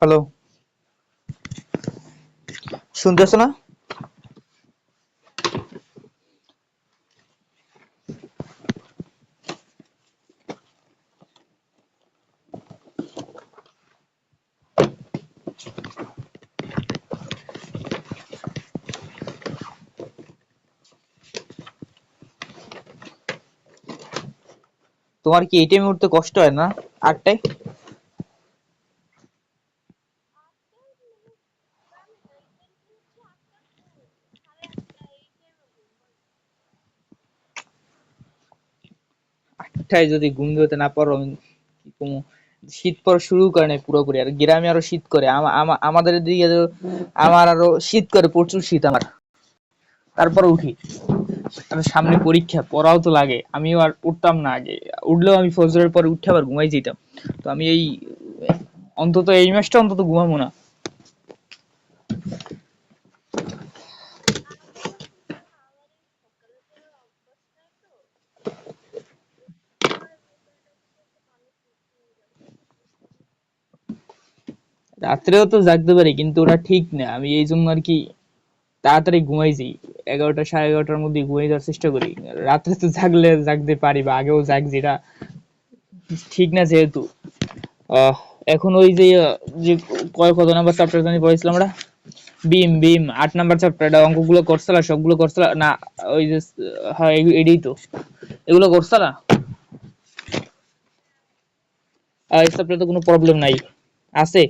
Hello, শুনতেছো না? তোমার কি এই টাইমে উঠতে কষ্ট হয় না? 8টায়? যদি ঘুম ধরতে না পারো, আমি কি কমু? শীত পড়া শুরু করে নাই পুরোপুরি, আর গ্রামে আরো শীত করে। আমাদের দিকে আমার আরো শীত করে, প্রচুর শীত আমার। তারপর উঠি, আর সামনে পরীক্ষা, পড়াও তো লাগে। আমিও আর উঠতাম না আগে। উঠলেও আমি ফজরের পরে উঠে আবার ঘুমাই যেতাম। তো আমি অন্তত এই মাসটা অন্তত ঘুমাবো না। রাত্রেও তো জাগতে পারি, কিন্তু ওটা ঠিক না। আমি এই জন্য আর কি তাড়াতাড়ি ঘুমাই যাই। 11টা, 11:30টার মধ্যে ঘুমিয়ে যাওয়ার চেষ্টা করি। রাত্রে তো জাগলে জাগতে পারি, বা আগেও জাগছি, এটা ঠিক না। যেহেতু আহ এখন ওই যে যে কত নাম্বার চ্যাপ্টার জানি পড়েছিলাম আমরা? বিম বিম 8 নাম্বার চ্যাপ্টারটা, অঙ্কগুলো করছলা? সবগুলো করছলা না? ওই যে হ্যাঁ, এটাই তো। এগুলো করছলা? এই চ্যাপ্টারে তো কোনো প্রবলেম নাই, আছে?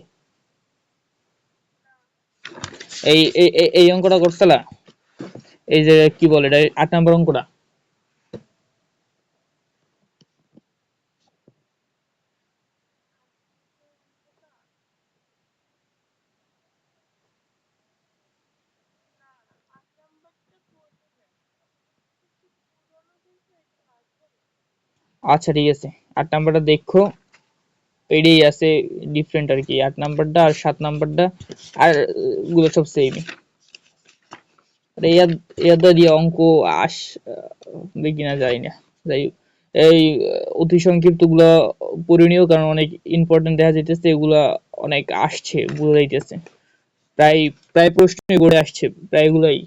এই অঙ্কটা করছলা? এই যে কি বলে এটা, 8 নাম্বার অঙ্কটা? আচ্ছা, ঠিক আছে। 8 নাম্বারটা দেখো, এটাই আছে ডিফারেন্ট আর কি। 8 নাম্বারটা আর 7 নাম্বারটা আর গুলো সব সেমই। ইয়াদ ইয়াদ দিয়ে অঙ্ক আস দেখি না, যাই না। যাই হোক, এই অতি সংক্ষিপ্ত গুলা পড়ে, কারণ অনেক ইম্পর্টেন্ট দেখা যাইতেছে। এগুলা অনেক আসছে, বোঝা যাইতেছে। প্রায় প্রায় প্রশ্নই করে আসছে, প্রায় এগুলাই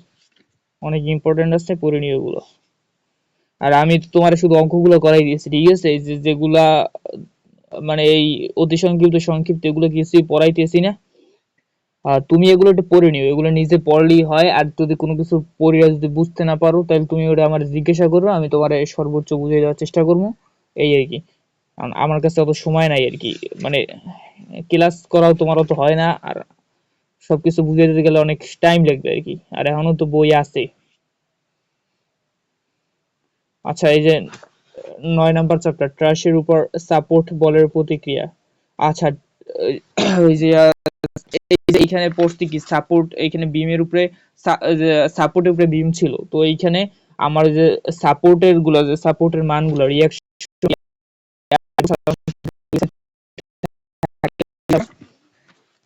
অনেক ইম্পর্টেন্ট আছে, পড়ে নিও এগুলো। আর আমি তো তোমার শুধু অঙ্কগুলো করাই দিয়েছি, ঠিক আছে? এই যেগুলা মানে এই অতি সংক্ষিপ্ত সংক্ষিপ্ত, এগুলো কিছুই পড়াইতেছি না। তুমি এগুলো একটু পড়ে নিও, এগুলো নিজে পড়লেই হয়। আর যদি কোনো কিছু পড়িয়া যদি বুঝতে না পারো, তাহলে তুমি ওটা আমার জিজ্ঞাসা করো, আমি তোমার সর্বোচ্চ বুঝিয়ে দেওয়ার চেষ্টা করবো। এই আর কি। কারণ আমার কাছে অত সময় নাই আর কি। মানে ক্লাস করাও তোমার অত হয় না, আর সবকিছু বুঝিয়ে দিতে গেলে অনেক টাইম লাগবে আর কি। আর এখনো তো বই আছে। আচ্ছা, এই যে 9 নাম্বার চ্যাপ্টার, ট্রাশের উপর সাপোর্ট বলের প্রতিক্রিয়া। আচ্ছা, ওই যে এইখানে পড়ছি কি, সাপোর্ট এখানে বিমের উপরে, সাপোর্টের উপরে বিম ছিল। তো এইখানে আমার যে সাপোর্টের গুলো, যে সাপোর্টের মানগুলো, রিয়াকশন,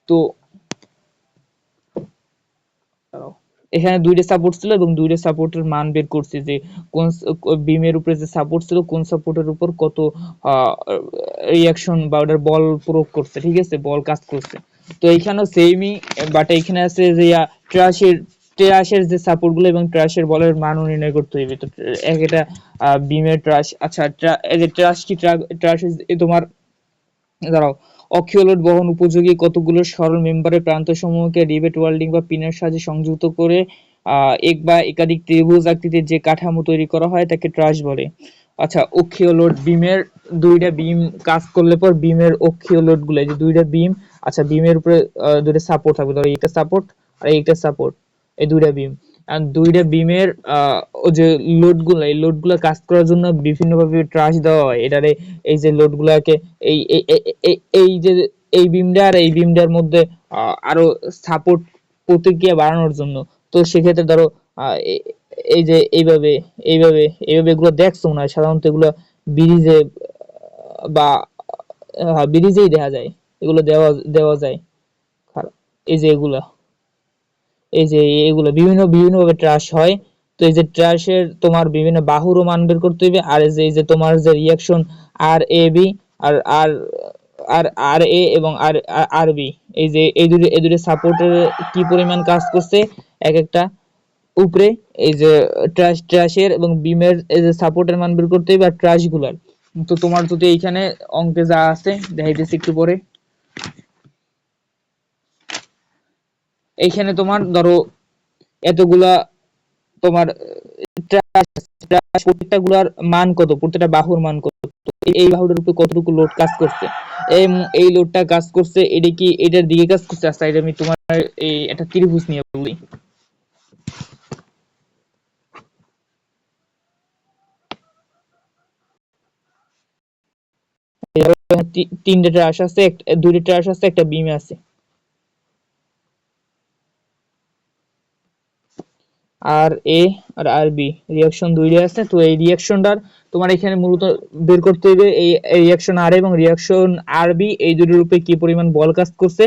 তো এখানে দুইটা সাপোর্ট ছিল এবং দুইটা সাপোর্টের মান বের করছি, যে কোন বিমের উপরে যে সাপোর্ট ছিল, কোন সাপোর্টের উপর কত রিয়াকশন বা ওটার বল প্রয়োগ করছে, ঠিক আছে, বল কাজ করছে। তো এইখানেও সেমই, বাট এখানে আছে যে ট্রাশের ট্রাশের যে সাপোর্ট গুলো এবং ট্রাশের বলের মান নির্ণয় করতে হবে। তো একটা বিমের ট্রাশ, আচ্ছা, এই যে ট্রাশ কি, ট্রাশ তোমার, দাঁড়াও, অক্ষীয় লোড বহন উপযোগী কতগুলো সরল মেম্বারের প্রান্তসমূহকে রিভেট ওয়েল্ডিং বা পিনের সাহায্যে সংযুক্ত করে এক বা একাধিক ত্রিভুজ আকৃতির যে কাঠামো তৈরি করা হয় তাকে ট্রাস বলে। আচ্ছা, অক্ষীয় লোড, বিমের দুইটা বিম কাজ করলে পর বিমের অক্ষীয় লোড গুলো, এই যে দুইটা বিম, আচ্ছা, বিমের উপরে দুইটা সাপোর্ট থাকবে, ধরো একটা সাপোর্ট আর একটা সাপোর্ট, এই দুইটা বিম। আর দুইটা বিমের ও যে লোড গুলো, এই লোড গুলো কাজ করার জন্য বিভিন্ন ভাবে ট্রাস দেওয়া হয় এটারে। এই যে লোড গুলাকে, এই এই এই এই যে এই বিমটা আর এই বিমটার মধ্যে আরো সাপোর্ট প্রতিক্রিয়া বাড়ানোর জন্য। তো সেক্ষেত্রে ধরো এই যে এইভাবে এইভাবে এইভাবে, এগুলো দেখছো না সাধারণত, এগুলো ব্রিজে বা ব্রিজেই দেখা যায়, এগুলো দেওয়া দেওয়া যায়। এই যে এগুলা, এই যে এগুলো বিভিন্ন বিভিন্ন ভাবে ট্রাশ হয়। তো এই যে ট্রাশের তোমার বিভিন্ন বাহুরও মান বের করতে হবে। আর এই যে তোমার যে রিয়াকশন আর এ বি আর আর আর আর এ এবং আর আর বি, এই যে এই দুটো সাপোর্টের কি পরিমাণ কাজ করছে এক একটা উপরে, এই যে ট্রাশের এবং বিমের এই যে সাপোর্টের মান বের করতে হবে আর ট্রাশ গুলার। তো তোমার যদি এইখানে অঙ্কে যা আছে দেখাইতেছি একটু পরে, এইখানে তোমার ধরো এতগুলা তোমার প্রত্যেকটা গুলার মান কত, প্রত্যেকটা বাহুর মান কত, এই বাহুটার উপর কতটুকু লোড কাজ করছে, এই লোডটা কাজ করছে, এটা কি এটার দিকে কাজ করছে। আচ্ছা এটা আমি তোমার এই একটা ত্রিভুজ নিয়ে বলি। তিনটা ট্রাস আছে, দুইটা ট্রাস আছে, একটা বিম আছে। আর এ আর আর বি রিঅ্যাকশন দুইটা আছে। তো এই রিঅ্যাকশনটার তোমার এখানে মূলত বের করতে হবে এই রিঅ্যাকশন আর এবং রিঅ্যাকশন আর বি এই দুটোর উপরে কি পরিমাণ বল কাজ করছে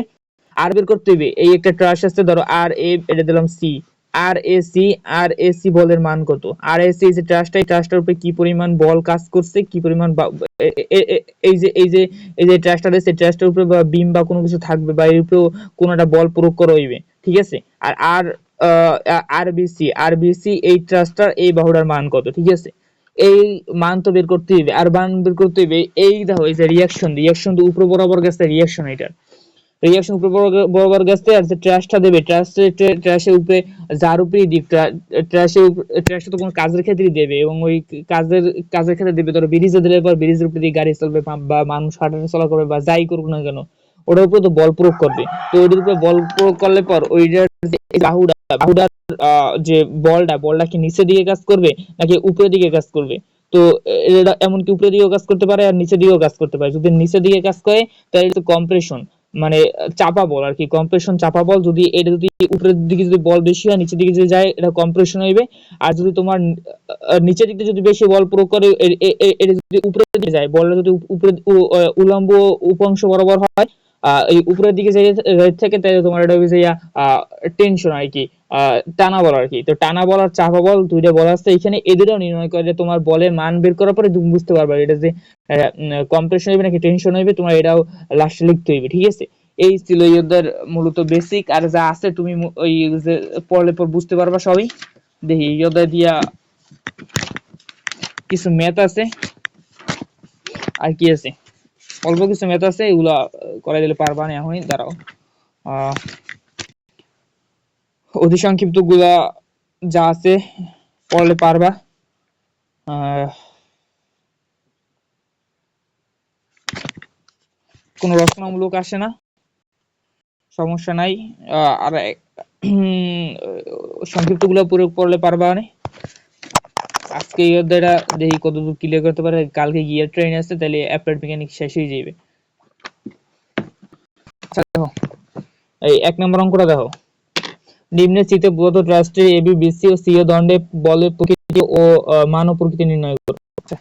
আর বের করতে হবে। এই একটা ট্রাস আছে ধরো আর এ, এটা দিলাম সি, আর এ সি, আর এ সি বলের মান কত, আর এ সি এই যে ট্রাসটা, এই ট্রাসটার উপরে কি পরিমাণ বল কাজ করছে, কি পরিমাণ এই যে এই যে ট্রাসটা রয়েছে ট্রাসটার উপরে বা বিম বা কোনো কিছু থাকবে বা এর উপরে কোনো একটা বল প্রয়োগ করা হইবে, ঠিক আছে। আর আর আরবিসি আরবিসি এই ট্রাস্টার এই বাহুটার মান কত, ঠিক আছে। এই মান তো বের করতে হবে, আর মান বের করতে হবে। এই দেখো এই যে রিঅ্যাকশন তো উপর বরাবর গেছে রিঅ্যাকশন, এটা রিঅ্যাকশন উপর বরাবর গেছে আর যে ট্রাশটা দেবে ট্রাশের উপরে যার উপরেই দিক ট্রাশে তো কোনো কাজের ক্ষেত্রেই দেবে এবং ওই কাজের কাজের ক্ষেত্রে দেবে ধরো ব্রিজে দিলে পর ব্রিজের উপরে দিয়ে গাড়ি চলবে বা মানুষ হাঁটাচলা চলা করবে বা যাই করুক না কেন ওটার উপরে তো বল প্রয়োগ করবে। তো ওইটার উপরে বল প্রয়োগ করলে পর ওইটার যে বাহুটার যে বলটা কি নিচের দিকে কাজ করবে নাকি উপরের দিকে কাজ করবে। তো এটা এমনকি উপরের দিকেও কাজ করতে পারে আর নিচের দিকেও কাজ করতে পারে। যদি নিচের দিকে কাজ করে তাহলে এটা কম্প্রেশন, মানে চাপা বল আর কি, কম্প্রেশন চাপা বল। যদি এটা যদি উপরের দিকে যদি বল বেশি হয় নিচের দিকে যদি যায় এটা কম্প্রেশন হইবে। আর যদি তোমার নিচের দিকে যদি বেশি বল প্রয়োগ করে এটা যদি উপরের দিকে যায়, বলটা যদি উপরে উলম্ব উপাংশ বরাবর হয় এই উপরের দিকে যে থেকে তাহলে তোমার এটা হচ্ছে টেনশন আর কি, টানা বল আর কি। তো টানা বল আর চাপা বল দুইটা বল আছে এখানে, এদেরও নির্ণয় করে তোমার বলের মান বের করার পরে তুমি বুঝতে পারবে এটা যে কম্প্রেশন হইবে নাকি টেনশন হইবে, তোমার এটাও লাস্টে লিখতে হইবে, ঠিক আছে। এই ছিল ইয়োদের মূলত বেসিক, আর যা আছে তুমি ওই যে পড়লে পর বুঝতে পারবা সবই। দেখি ইয়োদা দিয়া কিছু ম্যাথ আছে আর কি আছে, অল্প কিছু ম্যাথ আছে, এগুলা করে দিলে পারবা না এখনই, দাঁড়াও। আহ অতি সংক্ষিপ্ত গুলা যা আছে পড়লে পারবা। আহ কোনো রচনামূলক আসে না, সমস্যা নাই। আর সংক্ষিপ্ত গুলো পুরো পড়লে পারবা না। আজকে এই অধ্যায়টা দেখি কতদূর ক্লিয়ার করতে পারে, কালকে গিয়ার ট্রেন আছে তাহলে অ্যাপ্লাইড মেকানিক শেষ হয়ে যাবে। আচ্ছা দেখো এই 1 নম্বর অঙ্কটা দেখো, নিম্নের চিত্রে প্রদত্ত রাষ্ট্রের এবি বিসি ও সি ও দণ্ডে বলের প্রকৃতি ও মান ও প্রকৃতি নির্ণয় করো। আচ্ছা,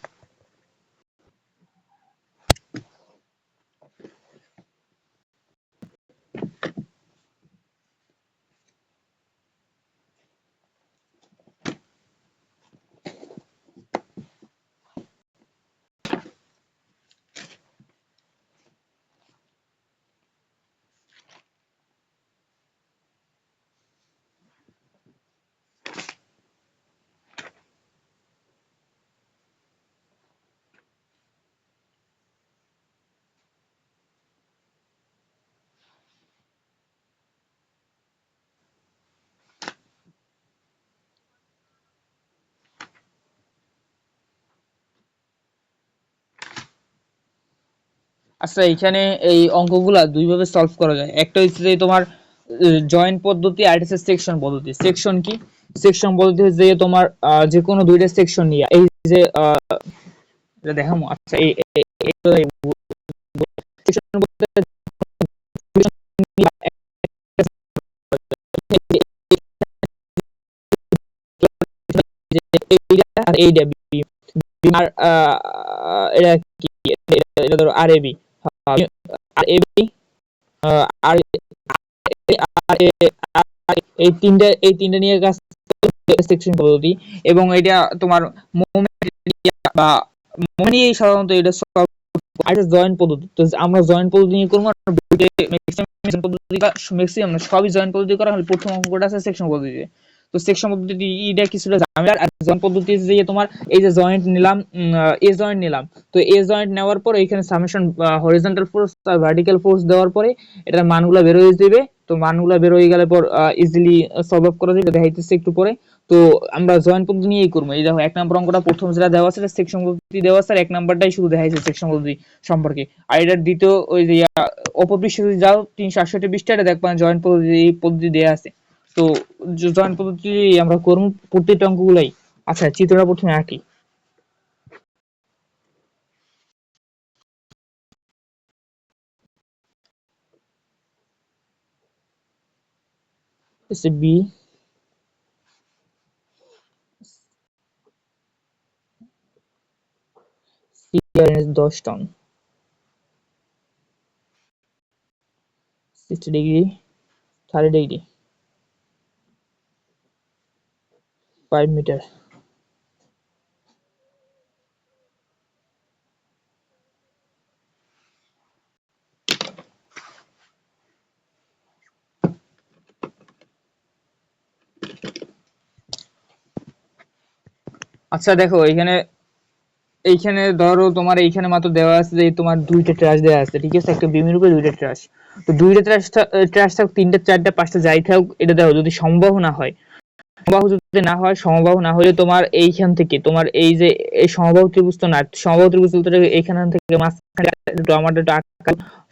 আচ্ছা এখানে এই অঙ্কগুলা দুই ভাবে সলভ করা যায়। একটা হচ্ছে যে তোমার জয়েন্ট পদ্ধতি, আর একটা সেকশন পদ্ধতি। সেকশন কি, সেকশন পদ্ধতি হচ্ছে যে তোমার যে কোনো দুইটা সেকশন নিয়ে এই যে এটা দেখামো। আচ্ছা section বলতে এইটা আর এইটা আর এটা কি, এটা ধরো আর এবি, আর এবি আর এই তিনটা নিয়ে কাজ সেকশন পদ্ধতি। এবং এটা তোমার মোমেন্ট বা মোমেন্টই সাধারণত এটা সলভ আচ্ছা জয়েন্ট পদ্ধতি, তো আমরা জয়েন্ট পদ্ধতি নিয়ে করবো ম্যাক্সিমাম পদ্ধতিটা, ম্যাক্সিমাম না সবই জয়েন্ট পদ্ধতি করা হলে প্রথম অঙ্কটা আছে সেকশন পদ্ধতিতে। তো সেকশন পদ্ধতি এটা কিছুটা ঝামেলার। আর জয়েন্ট পদ্ধতি যে তোমার এই যে জয়েন্ট নিলাম, এ জয়েন্ট নিলাম, তো এ জয়েন্ট নেওয়ার পর এখানে সামেশন হরিজন্টাল ফোর্স আর ভার্টিক্যাল ফোর্স দেওয়ার পরে এটার মানগুলো বের হয়ে যাবে। তো মানগুলো বের হয়ে গেলে পর ইজিলি সলভ আপ করা যাবে, দেখাইতেছে একটু পরে। তো আমরা জয়েন্ট পদ্ধতি নিয়েই করবো। এই দেখো 1 নম্বর অঙ্কটা প্রথম যেটা দেওয়া আছে সেকশন পদ্ধতি দেওয়া আছে, আর 1 নম্বরটাই শুধু দেখাইছে সেকশন পদ্ধতি সম্পর্কে। আর এটার দ্বিতীয় ওই যে অপর পৃষ্ঠে যদি যাও 368 পৃষ্ঠা, এটা দেখবা জয়েন্ট পদ্ধতি এই পদ্ধতি দেয়া আছে। তো জয়েন্ট পদ্ধতি আমরা করব প্রত্যেকটা অঙ্কগুলাই। আচ্ছা চিত্রটা প্রথমে আঁকি। বি, সি আর 10 টন, 60 ডিগ্রি, 30 ডিগ্রি, 5 মিটার। আচ্ছা দেখো এখানে, এইখানে ধরো তোমার এইখানে মাত্র দেওয়া আছে যে তোমার দুইটা ট্রাশ দেওয়া আছে, ঠিক আছে, একটা বিমের উপরে দুইটা ট্রাশ। তো দুইটা ট্রাশ, ট্রাশ থাক, তিনটা, চারটা, পাঁচটা, যাই থাক, এটা দেখো যদি সম্ভব না হয়, সমবাহু যদি না হয়, সমবাহু না হলে তোমার এইখান থেকে তোমার এই যে এই সমবাহু ত্রিভুজ তো না, সমবাহু ত্রিভুজ বলতে এইখান থেকে মাঝখানে আমাদের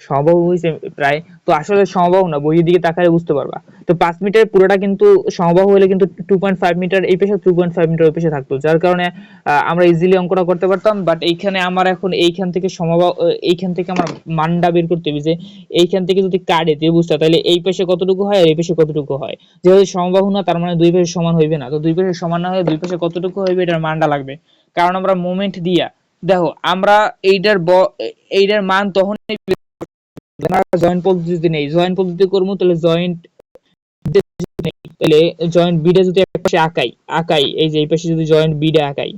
সমবাহু হইছে প্রায়। তো আসলে সমবাহু না, বইয়ের দিকে তাকালে বুঝতে পারবা। তো 5 মিটার পুরোটা কিন্তু সমবাহু হলে কিন্তু 2.5 মিটার এই পাশে, 2.5 মিটার ওই পাশে থাকতো, যার কারণে আমরা ইজিলি অঙ্কটা করতে পারতাম। বাট এইখানে আমার এখন এইখান থেকে সমবাহু, এইখান থেকে আমার মানটা বের করতে হবে যে এইখান থেকে যদি কাটে ত্রিভুজটা, তাহলে এই পাশে কতটুকু হয় আর এই পাশে কতটুকু হয়। যেহেতু সমবাহু না, তার মানে দুই পাশে সমান হইবে না। তো দুই পাশে সমান না হয়ে দুই পাশে কতটুকু হইবে এটার মানটা লাগবে। কারণ আমরা মোমেন্ট দিয়া, দেখো আমরা এইটার এইটার মান তখনই জয়েন্ট পদ্ধতিতে নেই, জয়েন্ট পদ্ধতি করবো তাহলে জয়েন্ট, তাহলে জয়েন্ট বিটা যদি এক পাশে আঁকাই, এই যে এই পাশে যদি জয়েন্ট বিটা আঁকাই।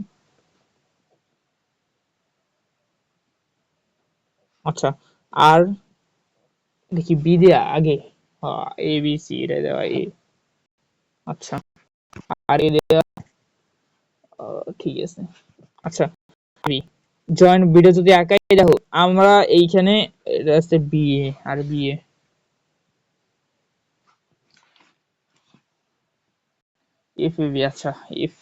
আচ্ছা, আর দেখি বি দেয়া আগে, এ বি সি এটা দেওয়া এ, আচ্ছা, আর এ দেওয়া, ঠিক আছে। আচ্ছা বি, জয়েন্ট বিটা যদি আঁকাই, দেখো আমরা এইখানে এটা আছে বি এ আর B A, F A B, আচ্ছা এফ,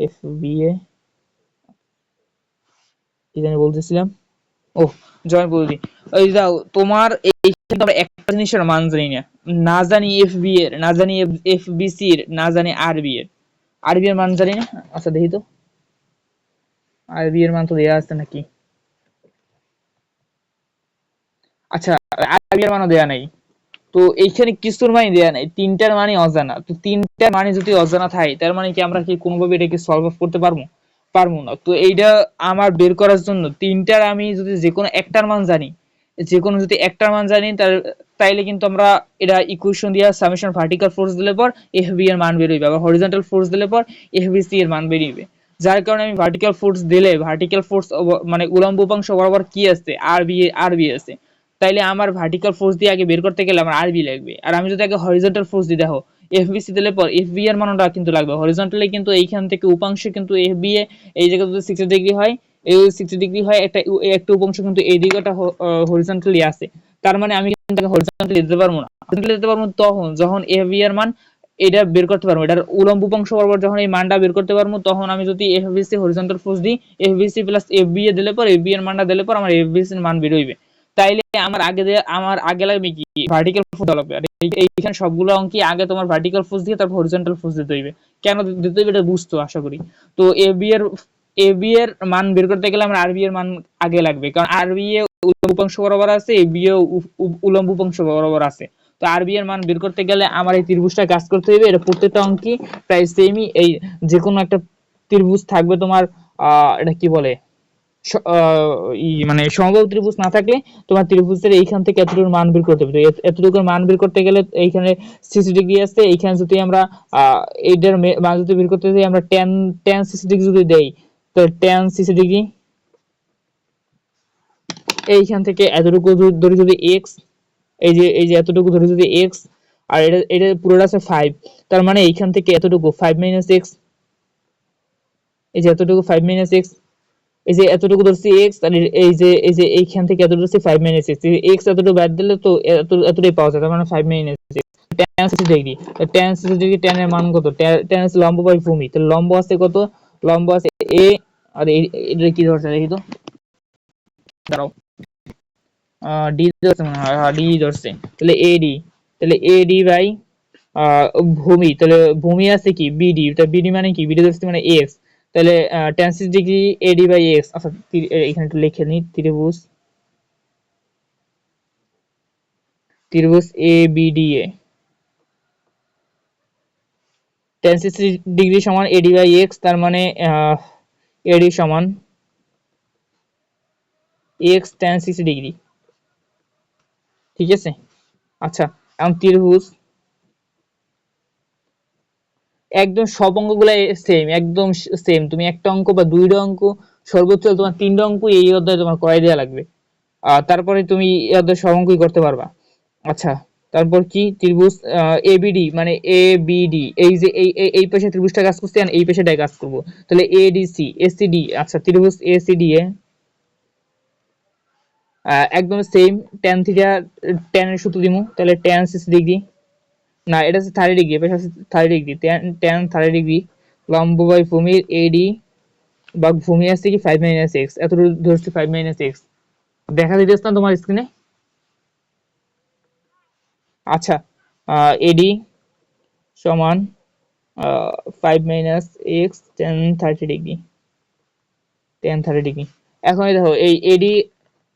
এফ বি এ, কি জানি বলতেছিলাম, ও জয়েন্ট পদ্ধতি। ওই যাও তোমার এইখানে আমরা একটা জিনিসের মান জানি না, না জানি এফ বি এর, না জানি এফ বি সি এর, না জানি আর বি এর, আর বি এর মান জানি না। আচ্ছা দেখি তো আর বি এর মান তো দেয়া আছে নাকি। আচ্ছা আর বি এর মানও দেয়া নাই। তো এইখানে কিছুর মানই দেয়া নাই, তিনটার মানই অজানা। তো তিনটার মানে যদি অজানা থাকে, তার মানে কি আমরা কি কোনোভাবে এটাকে সলভ আপ করতে পারবো? পারবো না। তো এইটা আমার বের করার জন্য তিনটার আমি যদি যে কোনো একটার মান জানি, যে কোনো যদি একটার মান জানি, তাইলে কিন্তু আমরা এটা ইকুয়েশন দিয়া সামেশন ভার্টিক্যাল ফোর্স দিলে পর এফ বি এর মান বের হইবে, আবার হরিজন্টাল ফোর্স দিলে পর এফ বি সি এর মান বেরিয়ে। যার কারণে আমি ভার্টিক্যাল ফোর্স দিলে, ভার্টিক্যাল ফোর্স মানে উলম্ব উপাংশ বরাবর কি আছে, আর বি আছে, তাইলে আমার ভার্টিক্যাল ফোর্স দিয়ে আগে বের করতে গেলে আমার আরবি লাগবে। আর আমি যদি আগে হরিজন্টাল ফোর্স দিই, দেখো এফবিসি দিলে পর এফবি এর মানটা কিন্তু লাগবে হরিজন্টালি, কিন্তু এইখান থেকে উপাংশে কিন্তু এফবি এ এই জায়গায় যদি 60 ডিগ্রি হয়, এই 60 ডিগ্রি হয়, একটা একটা উপাংশ কিন্তু এই দিকটা হরিজন্টালি আছে। তার মানে আমি কিন্তু হরিজন্টালি দিতে পারবো না। হরিজন্টালি দিতে পারবো তখন যখন এফবি এর মান এটা বের করতে পারবো, এটার উলম্ব উপাংশ বরাবর যখন এই মানটা বের করতে পারবো, তখন আমি যদি এফবিসি হরিজন্টাল ফোর্স দিই, এফবিসি প্লাস এফবি এ দিলে পর এফবি এর মানটা দিলে পর আমার এফবিসি এর মান বের হইবে। তাইলে আমার আগে লাগবে কি ভার্টিক্যাল ফোর্স লাগবে। আর এইখানে সবগুলো অঙ্কে আগে তোমার ভার্টিক্যাল ফোর্স দিয়ে তারপর হরিজন্টাল ফোর্স দিতে হইবে। কেন দিতে হইবে এটা বুঝতো আশা করি। তো এবি এর মান বের করতে গেলে আমার আরবি এর মান আগে লাগবে, কারণ আরবি এ উলম্ব উপাংশ বরাবর আছে, এবি এ উলম্ব উপাংশ বরাবর আছে। তো আরবি এর মান বের করতে গেলে আমার এই ত্রিভুজটা কাজ করতে হবে। এটা প্রত্যেকটা অঙ্কে প্রায় সেমই, এই যে কোনো একটা ত্রিভুজ থাকবে তোমার, এটা কি বলে, মানে সমবাহু ত্রিভুজ না থাকলে তোমার ত্রিভুজের এইখান থেকে এতটুকুর মান বের করতে হবে। এতটুকুর মান বের করতে গেলে এইখানে 60 ডিগ্রি আছে, এইখানে যদি আমরা এইটার মান যদি বের করতে যাই আমরা tan 60 ডিগ্রি যদি দেই, তো tan 60 ডিগ্রি এইখান থেকে এতটুকু ধরে যদি x, এই যে এতটুকু ধরে যদি x, আর এটা এটা পুরোটা আছে 5, তার মানে এইখান থেকে এতটুকু 5 - x, এই যে এতটুকু 5 - x, এই যে এতটুকু ধরছি x, আর এই যে এইখান থেকে এতটুকু ধরছি 5 - x, x এতটুকু বাদ দিলে তো এতটাই পাওয়া যায়, তার মানে 5 - x। tan 60 degree, tan 60 degree tan এর মান কত? tan আছে লম্ব বাই ভূমি, তো লম্ব আছে কত? লম্ব আছে a, আর এটা কি ধরছে দেখি তো, দাঁড়াও, ডি ধরছে মনে হয়, হ্যাঁ ডি ধরছে, তাহলে এডি, তাহলে এডি বাই ভূমি, তাহলে ভূমি আছে কি বিডি, তা বিডি মানে কি, বিডি ধরছে মানে এক্স, তাহলে tan 60 degree AD by x. আচ্ছা এখানে একটু লিখে নিই, ত্রিভুজ ত্রিভুজ A B D A, tan 60 degree সমান এডি বাই এক্স, তার মানে এডি সমান এক্স tan 60 ডিগ্রি, ঠিক আছে। আচ্ছা এখন ত্রিভুজ একদম সব অঙ্কগুলো সেম, একদম সেম, তুমি একটা অঙ্ক বা দুইটা অঙ্ক, সর্বোচ্চ তোমার তিনটা অঙ্ক এই অধ্যায়ে তোমার করাই দেওয়া লাগবে, তারপরে তুমি এই অধ্যায়ে সব অঙ্কই করতে পারবা। আচ্ছা তারপর কি, ত্রিভুজ এবিডি, মানে এ বিডি, এই যে এই পাশে ত্রিভুজটা কাজ করছে আর এই পাশেটাই কাজ করবো, তাহলে এডিসি এসিডি। আচ্ছা ত্রিভুজ এসিডি এ একদম সেম, tan থিটা, tan এর সূত্র দিমু, তাহলে tan 60 ডিগ্রি, না এটা হচ্ছে 30 ডিগ্রি, এটা হচ্ছে 30 ডিগ্রি, tan 30 ডিগ্রি লম্ব বাই ভূমির এডি, বা ভূমি আসছে কি 5 - x, এতটুকু ধরছি 5 - x, দেখা দিতেছ না তোমার স্ক্রিনে? আচ্ছা এডি সমান 5 - x tan 30 degree, tan 30 degree. এখন দেখো এই এডি,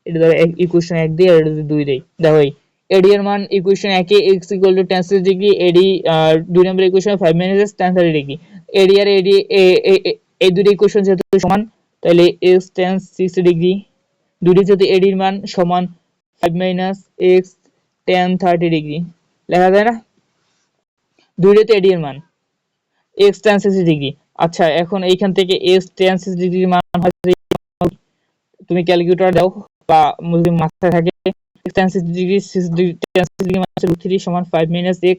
এটা ধরো ইকুয়েশন 1 দিয়ে আর এটা যদি 2 দেই, দেখো এই এডি এর মান ইকুয়েশন 1 এ x = tan 60 ডিগ্রি, এডি 2 নম্বর ইকুয়েশন 5 - x tan 30 ডিগ্রি, এডি আর এডি এই দুটো ইকুয়েশন যেহেতু সমান, তাহলে x tan 60 ডিগ্রি দুটি যদি এডির মান সমান 5 - x tan 30 ডিগ্রি লেখা যায় না, দুইটাতে এডি এর মান x tan 60 ডিগ্রি। আচ্ছা এখন এইখান থেকে x tan 60 ডিগ্রির মান হয়, তুমি ক্যালকুলেটর দাও বা যদি মাথায় থাকে, x tan 60 degree 60 degree tan 60 degree মানে হচ্ছে √3 সমান 5 - x,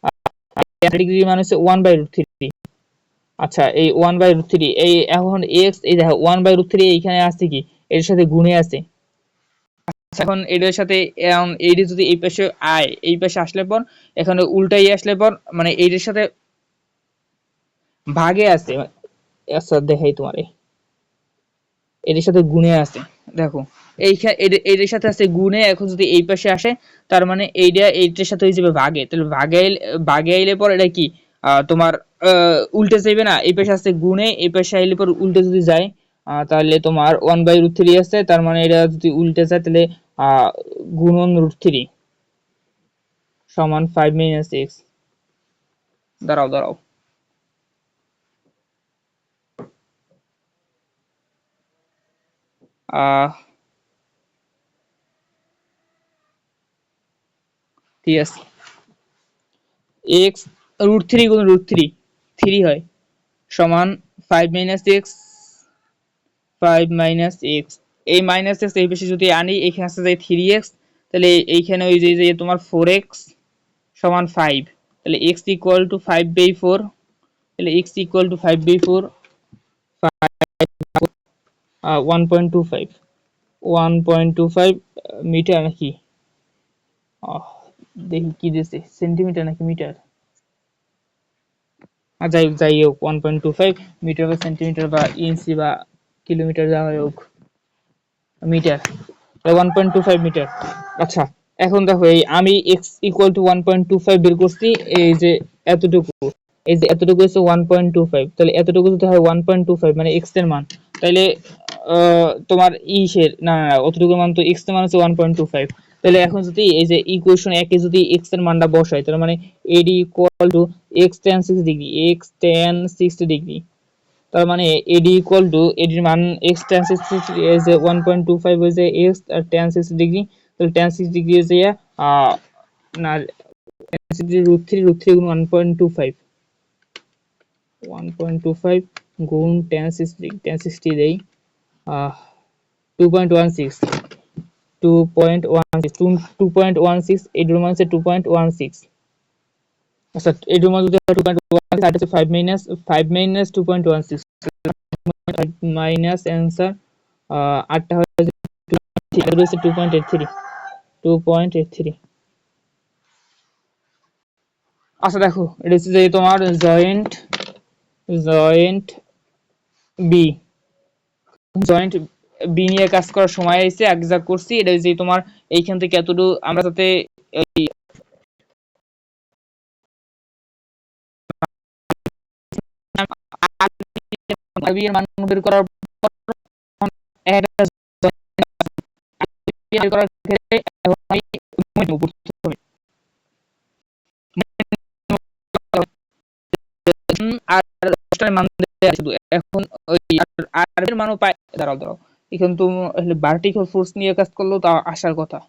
আর tan ডিগ্রি মানে হচ্ছে 1/√3। আচ্ছা এই 1/√3, এই এখন x, এই দেখো 1/√3 এইখানে আছে কি, এর সাথে গুণে আছে। এখন এটার সাথে এইটা যদি এই পাশে আয়, এই পাশে আসলে পর এখানে উল্টাই আসলে পর মানে এইটার সাথে ভাগে আছে। আচ্ছা দেখাই তোমারে, এটার সাথে গুণে আছে, দেখো এইখানে এটার সাথে আছে গুণে, এখন যদি এই পাশে আসে তার মানে এইটা এইটার সাথে হয়ে যাবে ভাগে, তাহলে ভাগে আইলে পর এটা কি তোমার উল্টে যাবে না, এই পাশে আছে গুণে, এই পাশে আইলে পর উল্টে যদি যায় তাহলে তোমার 1/√3 আছে, তার মানে এটা যদি উল্টে যায় তাহলে গুণন √3 সমান 5 - x। দাঁড়াও দাঁড়াও, আহ ঠিক আছে, x √3 গুণ √3 3 হয় সমান 5 - x 5 - x, এই -x এই পাশে যদি আনি, এখানে আছে যে 3x, তাহলে এইখানে ওই যে তোমার 4x সমান 5, তাহলে x = 5/4, তাহলে x = 5/4, 1.25 1.25 মিটার নাকি, দেখি কি দিছে, সেন্টিমিটার নাকি মিটার, যাই হোক 1.25 মিটার বা সেন্টিমিটার বা ইঞ্চি বা কিলোমিটার, যা হোক মিটার, 1.25 মিটার। আচ্ছা এখন দেখো এই আমি x = 1.25 বের করছি, এই যে এতটুকু, এই যে এতটুকু হচ্ছে 1.25, তাহলে এতটুকু যদি হয় 1.25 মানে x এর মান, তাহলে তোমার ইসের না না অতটুকু মান তো x এর মান হচ্ছে 1.25, তাহলে এখন যদি এই যে ইকুয়েশন 1 এ যদি x এর মানটা বসাই, তাহলে মানে AD = x tan 60 degree, x tan 60 degree তার মানে AD ইকুয়াল টু এডির মান x tan 60 is 1.25 হইছে x আর tan 60 ডিগ্রি, তাহলে tan 60 ডিগ্রি হইছে না tan 60 ডিগ্রি √3 গুণ 1.25 গুণ tan 60 দেই 2.16 এটির মান হচ্ছে 2.16। আচ্ছা এটির মান যদি 2.16 আর হচ্ছে 5 মাইনাস 2.16 মাইনাস অ্যান্সার 8টা হচ্ছে 2.83 2.83। আচ্ছা দেখো এটা হচ্ছে যে তোমার জয়েন্ট বি জয়েন্ট বি নিয়ে কাজ করার সময় এসে এক্সাক্ট করছি। এটা যে তোমার এইখান থেকে এতটুকু আমরা যাতে বি এর মান বের করার পর একটা বের করার ক্ষেত্রে এখন আমি আর দশটার মান শুধু এখন ওই আর এর মানও পাই। দাঁড়াও এখন তো ভার্টিক্যাল ফোর্স নিয়ে কাজ করলেও তা আসার কথা।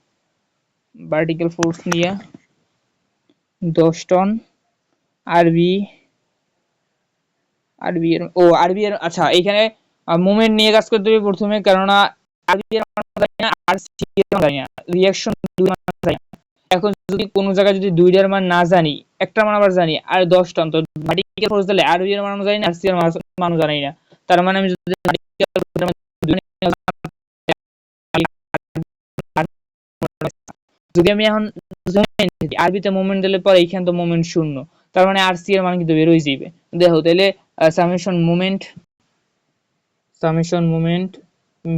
ভার্টিক্যাল ফোর্স নিয়ে 10 টন আরবি আরবি এর আচ্ছা এখানে মোমেন্ট নিয়ে কাজ করতে হবে প্রথমে, কেননা আরবি এর মান জানি না আর সি এর মান জানি না, রিঅ্যাকশন দুই মান জানি না। এখন যদি কোনো জায়গায় যদি দুইটার মান না জানি, একটা মান আবার জানি আর 10 টন, তো ভার্টিক্যাল ফোর্স দিলে আরবি এর মান জানি না আর সি এর মান জানি না, তার মানে আমি যদি যদি আমি এখন আরবিতে মোমেন্ট দিলে পরে এইখানে তো মোমেন্ট শূন্য, তার মানে আর সি এর মান কিন্তু বের হয়ে যাবে। দেখো তাহলে সামেশন মোমেন্ট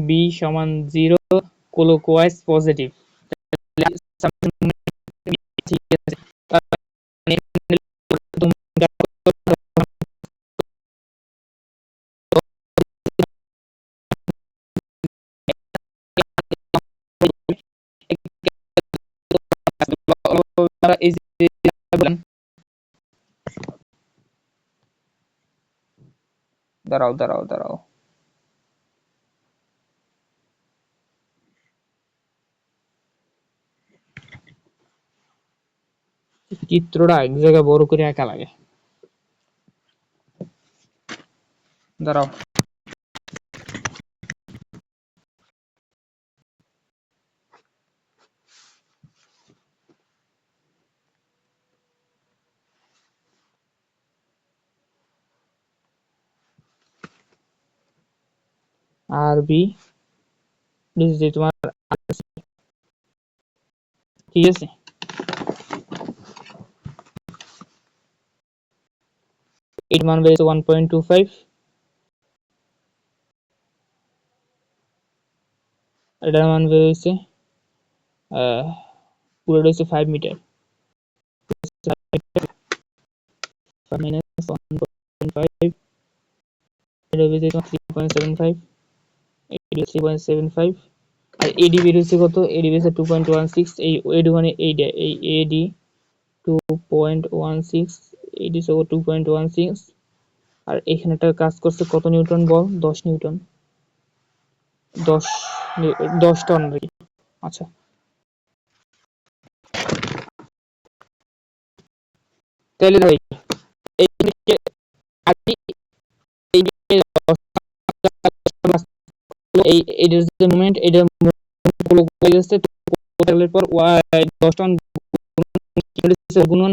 বি সমান 0 ক্লকওয়াইজ পজিটিভ। দাঁড়াও চিত্রটা এক জায়গায় বড় করে আঁকা লাগে। দাঁড়াও আরবি যে তোমার ঠিক আছে, এর মান বেড়েছে 1.25 এটার মান বেড়েছে পুরোটা হচ্ছে 5 মিটার মাইনাস 1.5 এটা বেড়েছে 3.75 এটা 3.75 আর এডি বেড়েছে কত, এডি বেড়েছে 2.16 এই এডি মানে এইটা এই এডি 2.16 এডি সহ 2.16 আর এখানেটা কাজ করছে কত নিউটন বল 10 নিউটন 10 10 টন আর কি। আচ্ছা তাহলে ভাই এই এই এটার যে মোমেন্ট এটা হয়ে যাচ্ছে টোটালের পর 10 টন গুণন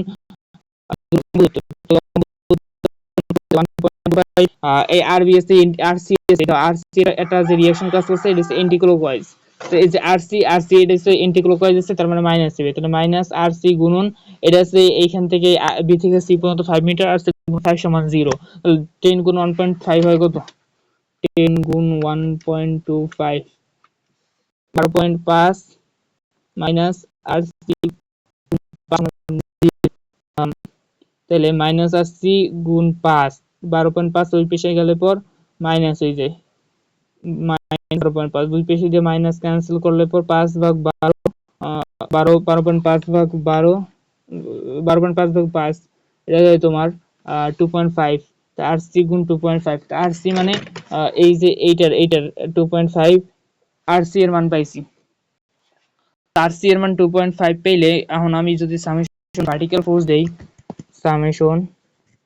এই আরবিএসসি আরসিএস এটা আরসি এটা যে রিঅ্যাকশন কাজ করছে এটা হচ্ছে এন্টি ক্লকওয়াইজ। তো এই যে আরসি এটা হচ্ছে এন্টি ক্লকওয়াইজ আছে, তার মানে মাইনাস হবে, তাহলে মাইনাস আরসি গুণন এটা হচ্ছে এইখান থেকে বি থেকে সি পর্যন্ত 5 মিটার আর 5 সমান 0, তাহলে 10 গুণ 1.5 হয় কত, 10 গুণ 1.25 12.5 মাইনাস আরসি তাহলে মাইনাস আরসি গুণ 5 12.5 ওই পেশে গেলে পর মাইনাস হয়ে যায় মাইনাস 12.5 দুই পেশে দিয়ে মাইনাস ক্যান্সেল করলে পর 5 ভাগ 12 12.5 ভাগ 12 12.5 ভাগ 5 এটা যায় তোমার 2.5 আরসি গুণ 2.5, আরসি মানে এই যে এইটার 2.5 আরসি এর মান পাইছি। আরসি এর মান 2.5 পেলে এখন আমি যদি সামেশন ভার্টিক্যাল ফোর্স দেই, সামেশন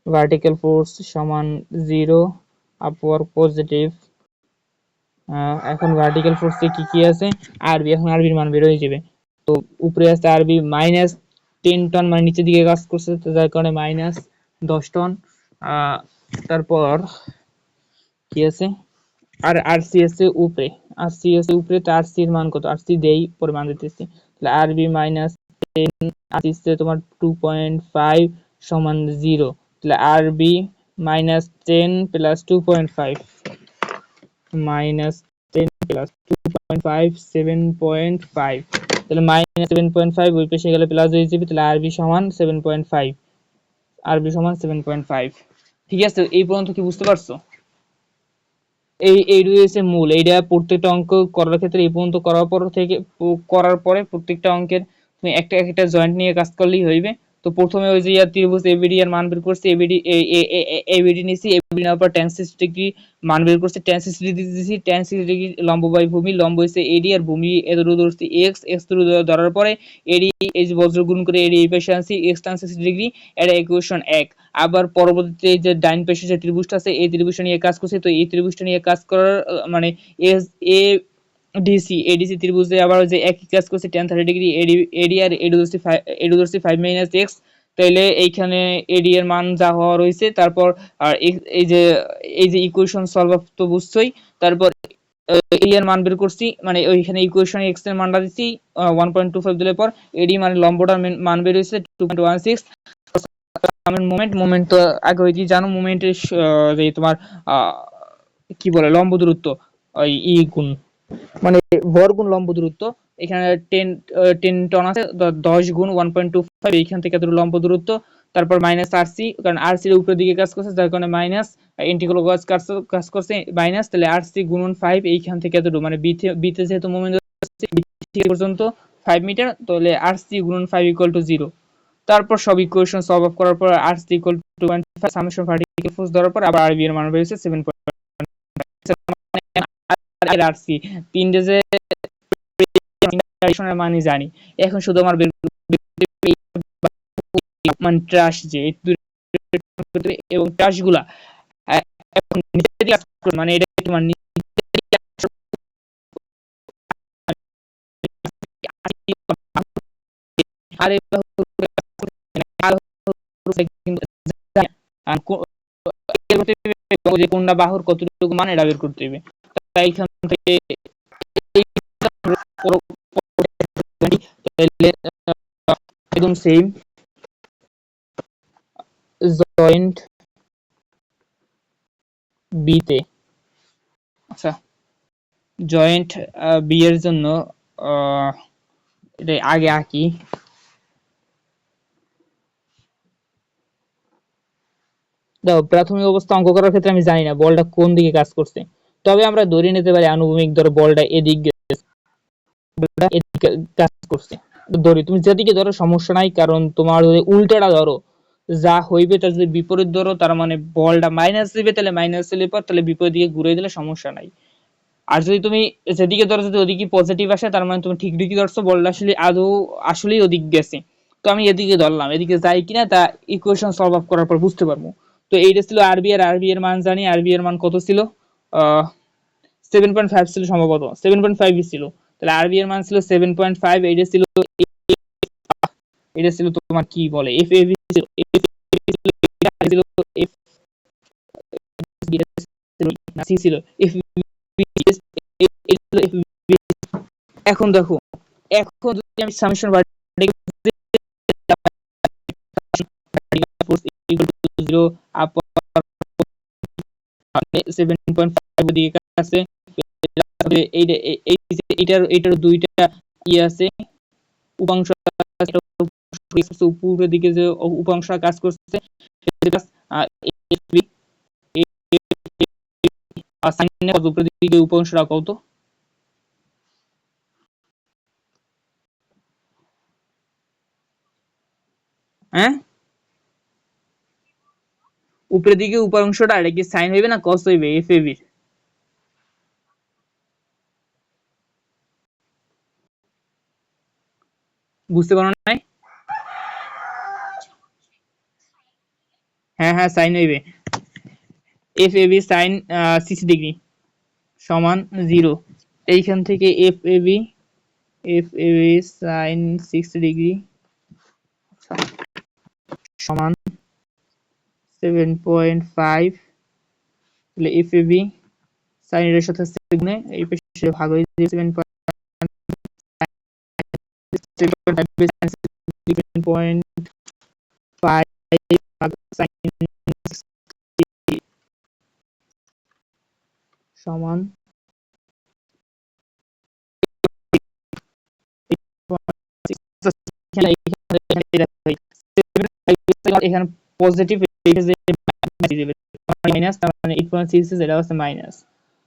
ভার্টিক্যাল ফোর্স সমান 0 আপওয়ার্ড পজিটিভ। এখন ভার্টিক্যাল ফোর্সে কি কি আছে, আরবি, এখন আরবির মান বের হয়ে যাবে। তো উপরে আছে আরবি -10 টন, মানে নিচের দিকে কাজ করছে, তো যার কারণে -10 টন। তারপর কি আছে, আর আরসি আছে উপরে, আরসি আছে উপরে, তো আরসি এর মান কত, আরসি দেই পরে মান দিতেছি। তাহলে আরবি -10, আরসি হচ্ছে তোমার 2.5 সমান 0। তাহলে আরবি -10 প্লাস 2.5 -10 প্লাস 2.5 7.5, তাহলে -7.5 ওই পাশে গেলে প্লাস হয়ে যাবে, তাহলে আরবি সমান 7.5, আরবি সমান 7.5। ঠিক আছে, এই পর্যন্ত কি বুঝতে পারছো? এই রয়েছে মূল, এইটা প্রত্যেকটা অঙ্ক করার ক্ষেত্রে এই পর্যন্ত করার পরে প্রত্যেকটা অঙ্কের তুমি একটা একটা জয়েন্ট নিয়ে কাজ করলেই হইবে। তো প্রথমে ওই যে ত্রিভুজ এবিডি এর মান বের করছি, এবিডি এবিডি নিছি, এবিডি নেওয়ার পর tan 60 ডিগ্রি মান বের করছি, tan 60 ডিগ্রি দিছি, tan 60 ডিগ্রি লম্ব বাই ভূমি, লম্ব হইছে এডি আর ভূমি এর দূরত্ব ধরছি x ধরার পরে এডি এই যে বজ্র গুণ করে এডি এই পাশে আনছি x tan 60 ডিগ্রি, এটা ইকুয়েশন 1। আবার পরবর্তীতে যে ডাইন পাশে যে ত্রিভুজটা আছে এই ত্রিভুজটা নিয়ে কাজ করছি, তো এই ত্রিভুজটা নিয়ে কাজ করার মানে এস এ ডিসি এডিসি ত্রিভুজে আবার যে একই কাজ করছে tan 30 ডিগ্রি, এডি এডি আর এডি ধরছি 5 মাইনাস x। তাইলে এইখানে এডি এর মান যা হওয়া রয়েছে, তারপর আর এই যে ইকুয়েশন সলভ আপ তো বুঝছই। তারপর এডি এর মান বের করছি, মানে ওইখানে ইকুয়েশনে x এর মানটা দিছি 1.25 দিলে পর এডি মানে লম্বটার মান বের হয়েছে 2.16। মোমেন্ট তো আগে ওই যে জানো, মোমেন্টের যে তোমার কি বলে লম্ব দূরত্ব, ওই গুণ মানে ভর গুণ লম্ব দূরত্ব। এখানে 10 টন আছে, 10 গুণ 1.25, এইখান থেকে এত লম্ব দূরত্ব। তারপর মাইনাস আরসি, কারণ আরসি এর উপরের দিকে কাজ করছে যার কারণে মাইনাস, ইন্টিগ্রাল কাজ করছে মাইনাস, তাহলে আরসি গুণন 5 এইখান থেকে এতটুকু, মানে বিতে যেহেতু মোমেন্ট পর্যন্ত 5 মিটার, তাহলে আরসি গুণন 5 ইকুয়াল টু 0। তারপর সব ইকুয়েশন সলভ আপ করার পর RC equal to 2.5 summation vertical force দেওয়ার পর আবার আরবি এর মান বের হয়েছে 7.5 আর আরসি তিনটে যে মানে জানি। এখন শুধু আমার মানে ট্রাশ যে এবং ট্রাশ গুলা এখন মানে এটা তোমার আর কোনটা বাহুর কতটুকু মান এটা বের করতে হবে। তাই এখান থেকে একদম সেম জয়েন্ট বি তে, আচ্ছা জয়েন্ট বি এর জন্য এটা আগে আঁকি। দেখো প্রাথমিক অবস্থা অঙ্ক করার ক্ষেত্রে আমি জানি না বলটা কোন দিকে কাজ করছে, তবে আমরা ধরে নিতে পারি আনুভূমিক ধরো বলটা এদিকে কাজ করছে। ধরি তুমি যেদিকে ধরো সমস্যা নাই, কারণ তোমার যদি উল্টাটা ধরো যা হইবে তার যদি বিপরীত ধরো, তার মানে বলটা মাইনাস দিবে, তাহলে মাইনাস দিলে পর তাহলে বিপরীত দিকে ঘুরে দিলে সমস্যা নাই। আর যদি তুমি যেদিকে ধরো যদি ওদিকে পজিটিভ আসে, তার মানে তুমি ঠিক দিকে ধরছো, বলটা আসলে আদৌ আসলেই ওদিক গেছে। তো আমি এদিকে ধরলাম, এদিকে যাই কিনা তা ইকুয়েশন সলভ আপ করার পর বুঝতে পারবো। তো এইটা ছিল আরবি, আর আরবি এর মান জানি, আরবি এর মান কত ছিল, 7.5 ছিল সম্ভবত, 7.5 ছিল। তাহলে আরবি এর মান ছিল 7.5, এটা ছিল তোমার কি বলে এফ এ বি ছিল, এফ সি ছিল, এফ এখন দেখো, এখন যদি আমি সামেশন জিরো আপ 7.5 দিকে আছে, এইটার দুইটা ই আছে উপাংশ, উপরের দিকে যে উপাংশ কাজ করছে উপরের দিকে উপাংশটা কত, হ্যাঁ উপরের দিকে উপর অংশটা এটা কি সাইন হইবে না কস হইবে এফ এ বি? বুঝতে পারো নাই? হ্যাঁ হ্যাঁ সাইন হইবে। F A B sine 60 degree সমান 0। এইখান থেকে F A B sine 60 degree সমান 7.5, তাহলে এফ এ বি সাইন এর সাথে গুণে এই পাশে ভাগ হয়ে যাবে 7.5 সমান এখানে পজিটিভ মাইনাস, তার মানে 8.66 এটা হচ্ছে মাইনাস।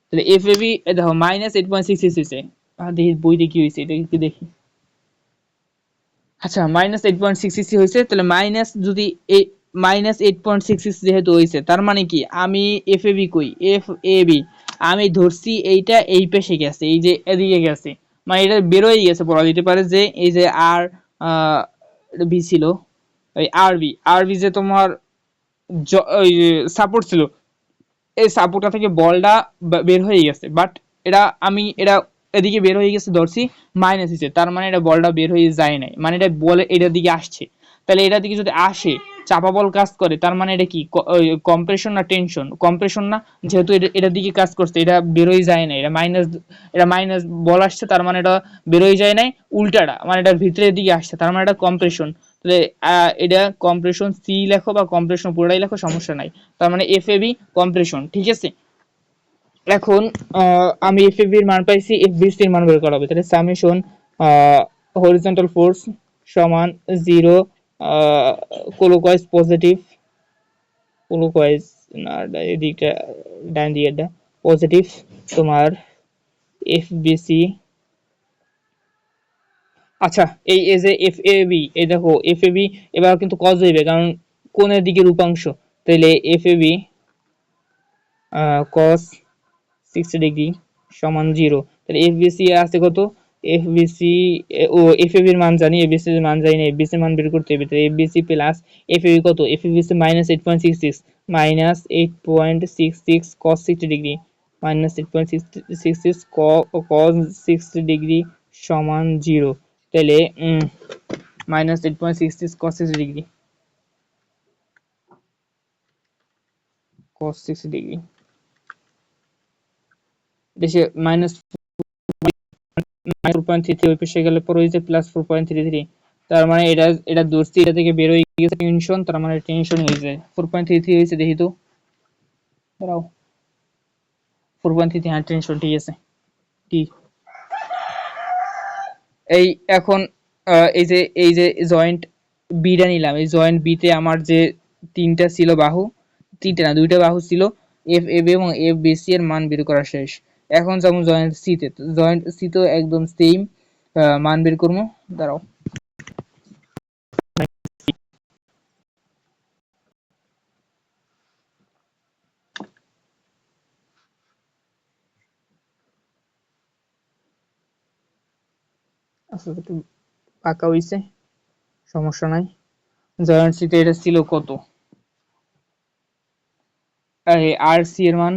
তাহলে এফ এ বি দেখো মাইনাস 8.66 হইছে। দেখি বইতে কি হইছে এটা একটু দেখি। আচ্ছা মাইনাস 8.66 হয়েছে, তাহলে মাইনাস যদি মাইনাস 8.66 যেহেতু হয়েছে তার মানে কি আমি এফ এ বি কই এফ এ বি আমি ধরছি এইটা এই পেশে গেছে, এই যে এদিকে গেছে, মানে এটা বের হয়ে গেছে। বলা যেতে পারে যে এই যে আর বি ছিল, এই আর বি যে তোমার সাপোর্ট ছিল, এই সাপোর্টটা থেকে বলটা বের হয়ে গেছে, বাট এটা এদিকে বের হয়ে গেছে ধরছি মাইনাস হিসেবে, তার মানে এটা বলটা বের হয়ে যায় নাই, মানে এটা বলে এটার দিকে আসছে। তাহলে এটার দিকে যদি আসে চাপা বল কাজ করে, তার মানে এটা কি কম্প্রেশন না টেনশন? কম্প্রেশন না, যেহেতু এটার দিকে কাজ করছে, এটা বের হয়ে যায় না, এটা মাইনাস বল আসছে, তার মানে এটা বের হয়ে যায় নাই, উল্টাটা মানে এটার ভিতরের দিকে আসছে, তার মানে এটা কম্প্রেশন। তাহলে এটা কম্প্রেশন সি লেখো বা কম্প্রেশন পুরোটাই লেখো, সমস্যা নাই। তার মানে এফ এ বি কম্প্রেশন, ঠিক আছে। এখন আমি এফ এ বি এর মান পাইছি, এফ বি সি এর মান বের করা হবে। তাহলে সামেশন হরিজন্টাল ফোর্স সমান 0, ক্লকওয়াইজ পজিটিভ, ক্লকওয়াইজ না এদিকটা ডান দিকেটা পজিটিভ, তোমার এফ বি সি। আচ্ছা এই যে এফ এ বি, এই দেখো এফ এ বি এবার কিন্তু কজ হইবে, কারণ কোণের দিকে রূপাংশ। তাহলে F A B cos 60 degree সমান 0। তাহলে এফ বি সি আছে কত? এফ বি সি ও এফ এ বি এর মান জানি, এফ বি সি এর মান জানি না, এফ বি সি এর মান বের করতে হবে। তাহলে F B C plus F A B কত? F A B C minus 8.66, minus 8.66 cos 60 degree, minus 8.66 cos 60 degree সমান 0। তাহলে minus 8.66 cos 60 degree, cos 60 degree দেশে মাইনাস 4.33 ওই পাশে গেলে পরে হয়েছে প্লাস 4.33, তার মানে এটা ধরছি এটা থেকে বের হয়ে গেছে টেনশন, তার মানে টেনশন হয়ে যায়। 4.33 হয়েছে দেখি তো, দাঁড়াও 4.33, হ্যাঁ টেনশন, ঠিক আছে। ঠিক এই এখন এই যে জয়েন্ট বিটা নিলাম, এই জয়েন্ট বিতে আমার যে তিনটা ছিল বাহু, তিনটা না দুইটা বাহু ছিল, এফ এ বি এবং এফ বি সি এর মান বের করা শেষ। এখন যেমন জয়েন্ট সি তে, জয়েন্ট সি তো একদম সেম মান বের করবো। দাঁড়াও আচ্ছা একটু পাকা হইছে, সমস্যা নাই। জয়েন্ট সি তে এটা ছিল কত? আর সি এর মান,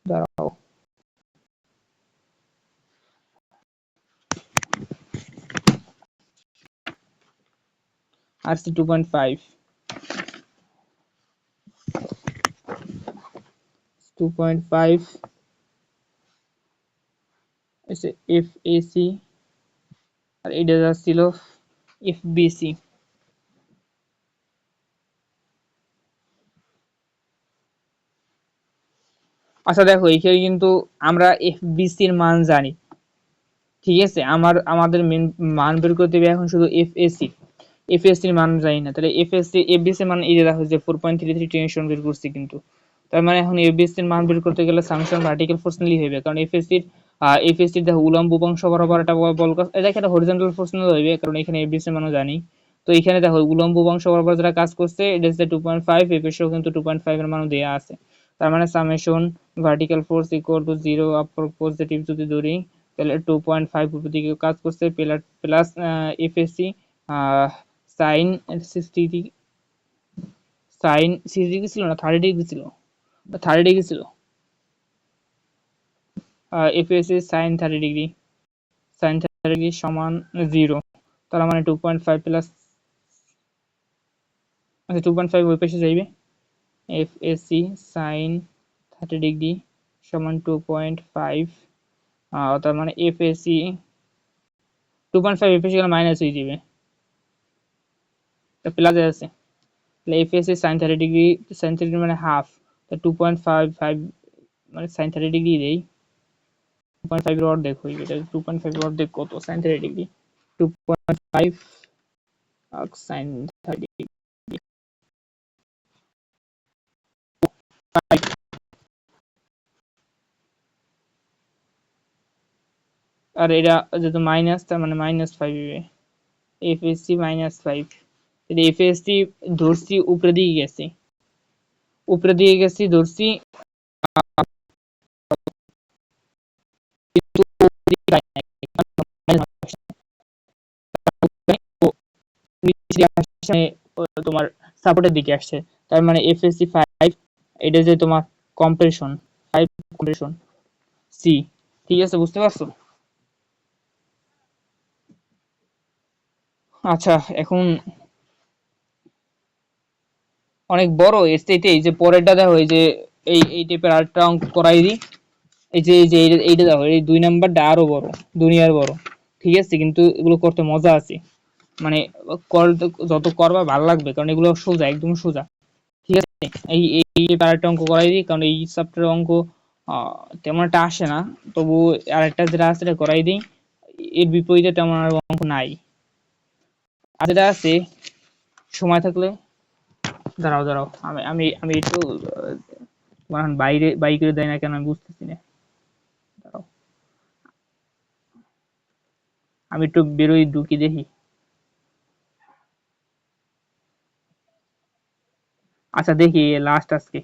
দাঁড়াও আর সি 2.5, 2.5 এসে এফ এ সি, আর এটা ছিল এফ বি সি। আচ্ছা দেখো এইখানে কিন্তু আমরা এফ বি সি এর মান জানি, ঠিক আছে। আমাদের মেন মান বের করতে হবে এখন শুধু এফ এস সি এর মান জানি না। তাহলে এফ বি সি এর মান এই যে দেখো যে 4.33 টেনশন বের করছি কিন্তু, তার মানে এখন এফ বি সি এর মান বের করতে গেলে সামেশন ভার্টিক্যাল ফোর্স নিলেই হবে, কারণ এফ এস সির দেখো উলম্ব বংশ বরাবর একটা বল কাজ, এটা একটা হরিজন্টাল ফোর্স নিলে হবে, কারণ এখানে এফ বি সি এর মানও জানি। তো এখানে দেখো উলম্ব বংশ বরাবর যারা কাজ করছে এটা হচ্ছে 2.5, এই পেশেও কিন্তু 2.5 এর মানও দেয়া আছে। তার মানে summation vertical force equal to 0 upper positive যদি ধরি তাহলে 2.5 উপর দিকে কাজ করছে plus FSC sine 60 sine 60 degree ছিল না 30 ডিগ্রি ছিল, 30 ডিগ্রি ছিল, FSC sine 30 degree, sine 30 degree সমান 0। তার মানে 2.5 প্লাস, আচ্ছা 2.5 ওই পাশে যাইবে, এফএসসি সাইন 30 ডিগ্রি সমান 2.5, তার মানে এফএসসি 2.5 এফএসসি গেলে মাইনাস হয়ে যাবে, এটা প্লাসে আছে, তাহলে FSC sine 30 degree, sine 30 degree মানে হাফ, তা 2.55 মানে সাইন 30 ডিগ্রি দেই, 2.5 এর অর্ধেক হইবে, এটা 2.5 এর অর্ধেক কত, সাইন 30 ডিগ্রি, 2.5 সাইন 30 ডিগ্রি, আর এটা যেহেতু মাইনাস তার মানে -5 হবে, এফএসসি -5, তাহলে এফএসসি ধরছি উপরে দিকে গেছে, উপরে দিকে গেছি ধরছি, তোমার সাপোর্টের দিকে আসছে, তার মানে এফএসসি 5, এটা যে তোমার কম্প্রেশন 5 কম্প্রেশন সি, ঠিক আছে বুঝতে পারছো? আচ্ছা এখন অনেক বড় এর চাইতে এই যে পরেরটা দেখো, এই যে এই টাইপের আরেকটা অঙ্ক করাই দিই, এই যে এইটা দেখো, এই 2 নাম্বারটা আরো বড়, দুনিয়ার বড়, ঠিক আছে, কিন্তু এগুলো করতে মজা আছে, মানে যত করবা ভালো লাগবে, কারণ এগুলো সোজা, একদম সোজা, ঠিক আছে। এই আরেকটা অঙ্ক করাই দিই, কারণ এই চ্যাপ্টারের অঙ্ক তেমন একটা আসে না, তবু আরেকটা যেটা আছে সেটা করাই দিই, এর বিপরীতে তেমন আর অঙ্ক নাই, আর যেটা আছে সময় থাকলে, দাঁড়াও দাঁড়াও, আমি আমি আমি একটু তোমার এখন বাইরে বাইরে দেয় না কেন আমি বুঝতেছি না, দাঁড়াও, আমি একটু বেরোই ঢুকি দেখি। আচ্ছা দেখি লাস্ট আজকে,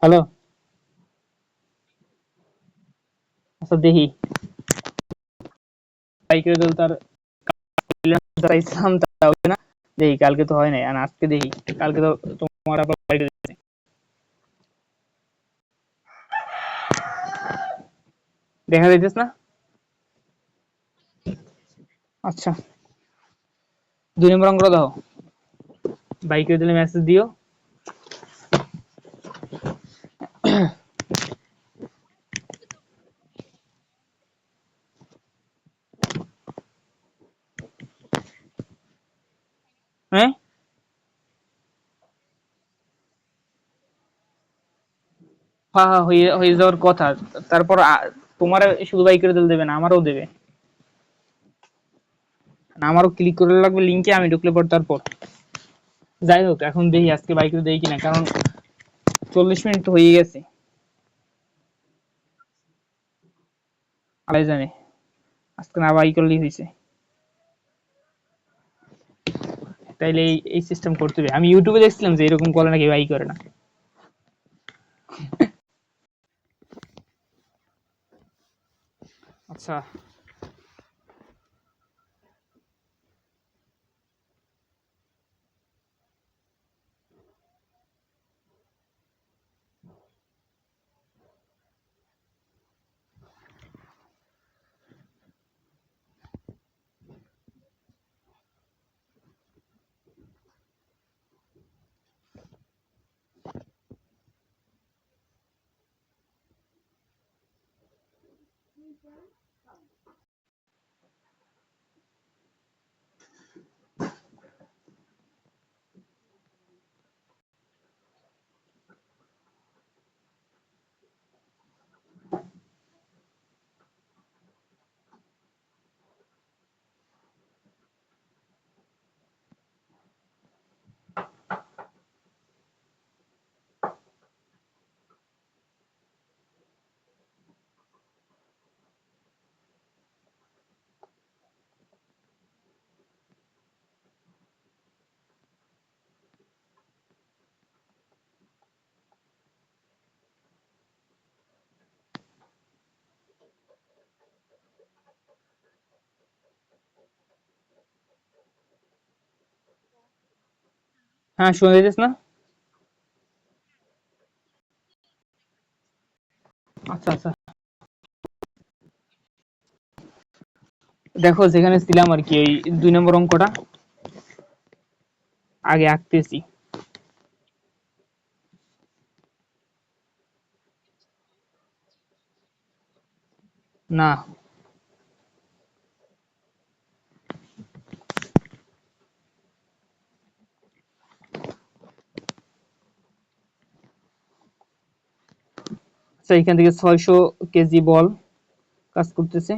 হ্যালো, আচ্ছা দেখি বাইকের দল তার ইসলাম তা হবে না, দেখি কালকে তো হয় নাই, আর আজকে দেখি, কালকে তো তোমার আবার বাইরে, দেখা যাইতেছ না? আচ্ছা 2 নম্বর অঙ্ক দাও, বাইকের দিলে মেসেজ দিও, হ্যাঁ হ্যাঁ হ্যাঁ, হয়ে হয়ে যাওয়ার কথা, তারপর তোমার শুধু বাইকের দল দেবে না, আমারও দেবে, না, আমারও ক্লিক করে লাগবে লিংকে, আমি ঢুকলে পর তারপর, যাই হোক এখন দেখি আজকে বাইকের দেই কিনা, কারণ 40 মিনিট তো হয়ে গেছে, আলাই জানে, আজকে না বাই করলেই হয়েছে, তাইলে এই সিস্টেম করতে হবে, আমি ইউটিউবে দেখছিলাম যে এরকম করে নাকি বাই করে না। আচ্ছা হ্যাঁ, শুনে দিতেছ না? আচ্ছা আচ্ছা, দেখো যেখানে ছিলাম আর কি, ওই 2 নম্বর অঙ্কটা আগে আঁকতেছি। না, আচ্ছা, এখান থেকে 600 কেজি বল কাজ করতেছে,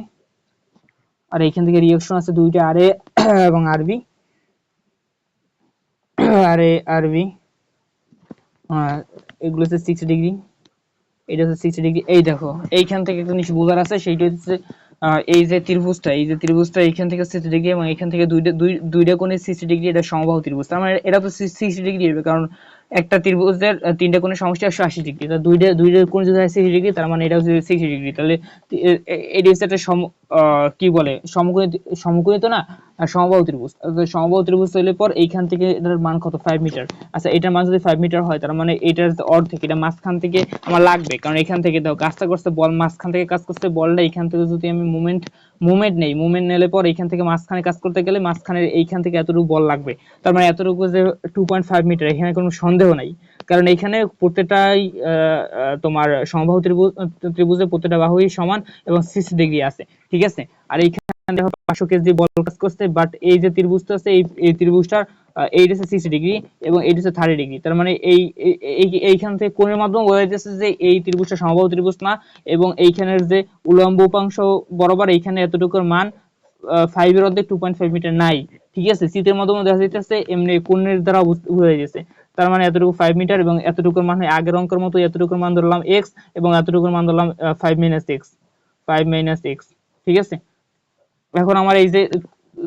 আর এইখান থেকে রিঅ্যাকশন আছে দুইটা, আরএ এবং আরবি। আরএ আরবি, এগুলো হচ্ছে 6 ডিগ্রি, এটা হচ্ছে 60 ডিগ্রি। এই দেখো এইখান থেকে একটা জিনিস বোঝার আছে, সেইটা হচ্ছে এই যে ত্রিভুজটা এইখান থেকে 60 ডিগ্রি, এবং এইখান থেকে দুইটা কোণে 60 ডিগ্রি, এটা সমবাহু ত্রিভুজ। তার মানে এটা তো 60 ডিগ্রি হবে, কারণ একটা ত্রিভুজের তিনটা কোণের সমষ্টি 180 ডিগ্রি। তা দুইটা দুইটা কোণ যদি হয় 60 ডিগ্রি, তার মানে এটা হচ্ছে 60 ডিগ্রি। তাহলে এটি হচ্ছে একটা কি বলে, সমকোণী তো না, সমবাহু ত্রিভুজ। সমবাহু ত্রিভুজ হলে পর এইখান থেকে এটার মান কত, 5 মিটার। আচ্ছা, এটার মান যদি 5 মিটার হয়, তার মানে এটার অর্ধেক, এটা মাঝখান থেকে আমার লাগবে, কারণ এখান থেকে দাও কাজটা করছে বল, মাঝখান থেকে কাজ করছে বলটা, এইখান থেকে যদি আমি মুভমেন্ট নেই, মুভমেন্ট নিলে পর এইখান থেকে মাঝখানে কাজ করতে গেলে মাঝখানে এইখান থেকে এতটুকু বল লাগবে। তার মানে এতটুকু যে 2.5 মিটার, এখানে কোনো সন্দেহ নাই, কারণ এখানে প্রত্যেকটাই তোমার সমবাহু ত্রিভুজের প্রত্যেকটা বাহুই সমান এবং 60 ডিগ্রি আছে, ঠিক আছে। আর এইখানে দেখো 500 কেজি বল কাজ করছে, বাট এই যে ত্রিভুজটা আছে, এই ত্রিভুজটার এইটা হচ্ছে 60 ডিগ্রি এবং এইটা হচ্ছে 30 ডিগ্রি। তার মানে এইখান থেকে কোণের মাধ্যমে বোঝা যাচ্ছে যে এই ত্রিভুজটা সমবাহু ত্রিভুজ না, এবং এইখানের যে উলম্ব উপাংশ বরাবর এইখানে এতটুকুর মান 5 এর অর্ধেক 2.5 মিটার নাই, ঠিক আছে। চিত্রের মাধ্যমে দেখা যাইতেছে এমনি কোণের দ্বারা বোঝা যাচ্ছে। তার মানে এতটুকু 5 মিটার, এবং এতটুকুর মান হয় আগের অঙ্কের মতো, এতটুকুর মান ধরলাম এক্স, এবং এতটুকুর মান ধরলাম 5 - এক্স, 5 - এক্স, ঠিক আছে। এখন আমার এই যে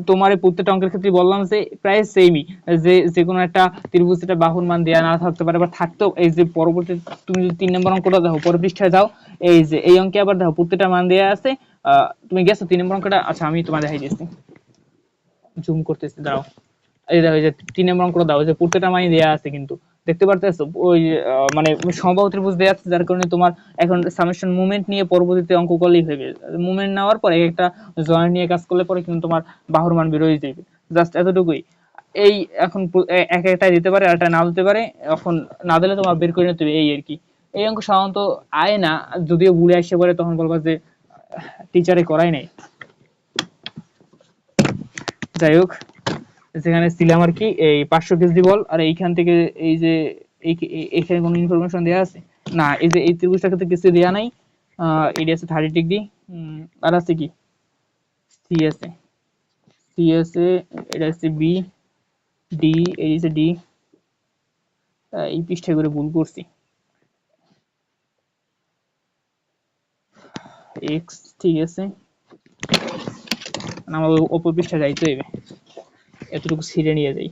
তোমার এই প্রত্যেকটা অঙ্কের ক্ষেত্রে বললাম যে প্রায় সেমই, যে যে কোনো একটা ত্রিভুজ, এটা বাহুর মান দেওয়া না থাকতে পারে, বা থাকতেও, এই যে পরবর্তী তুমি যদি 3 নম্বর অঙ্কটা দেখো, পরের পৃষ্ঠায় যাও, এই যে এই অঙ্কে আবার দেখো প্রত্যেকটা মান দেওয়া আছে। তুমি গেছো 3 নম্বর অঙ্কটা, আচ্ছা আমি তোমার দেখাই দিচ্ছি, জুম করতেছি, দাঁড়াও। এই দেখো, এই যে 3 নম্বর অঙ্কটা দাও, যে প্রত্যেকটা মানই দেওয়া আছে কিন্তু, দেখতে পারতেছো ওই মানে সমবাহু ত্রিভুজ দেওয়া আছে, যার কারণে তোমার এখন সামেশন মুভমেন্ট নিয়ে পরবর্তীতে অঙ্ক করলেই হবে। মুভমেন্ট নেওয়ার পরে একটা জয়েন্ট নিয়ে কাজ করলে পরে কিন্তু তোমার বাহুর মান বের হয়ে যাবে, জাস্ট এতটুকুই। এই এখন এক একটা দিতে পারে, আর একটা নাও দিতে পারে, এখন না দিলে তোমার বের করে নিতে হবে, এই আর কি। এই অঙ্ক সাধারণত আয় না, যদিও ভুলে আসে পরে তখন বলবা যে টিচারে করাই নাই। যাই হোক, যেখানে ছিলাম আর কি, এই 500 কেজি বল, আর এইখান থেকে এই যে এখানে কোনো ইনফরমেশন দেওয়া আছে না, এই যে এই ত্রিভুজটার ক্ষেত্রে কিছু দেওয়া নাই। এটি আছে 30 ডিগ্রি, আর আছে কি, সি আছে, সি আছে, এটা আছে বি, ডি, এই আছে ডি। এই পৃষ্ঠায় করে ভুল করছি, এক্স, ঠিক আছে। আমার ওপর পৃষ্ঠায় যাইতে হইবে, এতটুকু ছিঁড়ে নিয়ে যাই।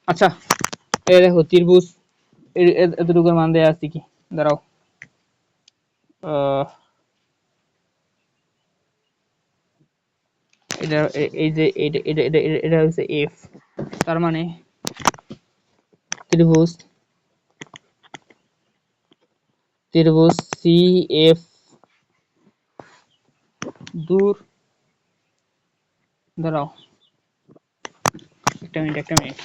আচ্ছা, এই দেখো ত্রিভুজ, এতটুকুর মান দেয়া আছে কি, দাঁড়াও, আহ এটা এই যে এটা হচ্ছে এফ। তার মানে ত্রিভুজ ত্রিভুজ সি এফ দূর, দাঁড়াও একটা মিনিট।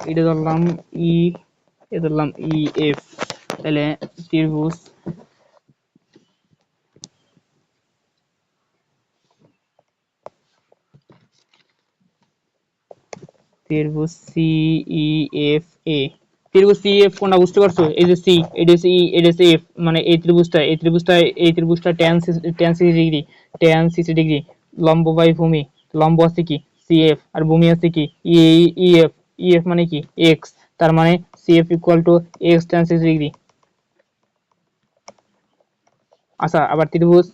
এটা ধরলাম ই, এ ধরলাম ই এফ, তাহলে ত্রিভুজ সি ই এফ এ। ত্রিভুজ সি এফ কোনটা বুঝতে পারছো? এই যে সি, এটা সি, এটা সি এফ, মানে এই ত্রিভুজটা tan 60 ডিগ্রি, tan 60 ডিগ্রি। লম্ব বাই ভূমি, লম্ব আছে কি সি এফ, আর ভূমি আছে কি ই ই এফ। ই এফ মানে কি এক্স, তার মানে C F equal to X tan 60 degree. আচ্ছা, আবার ত্রিভুজ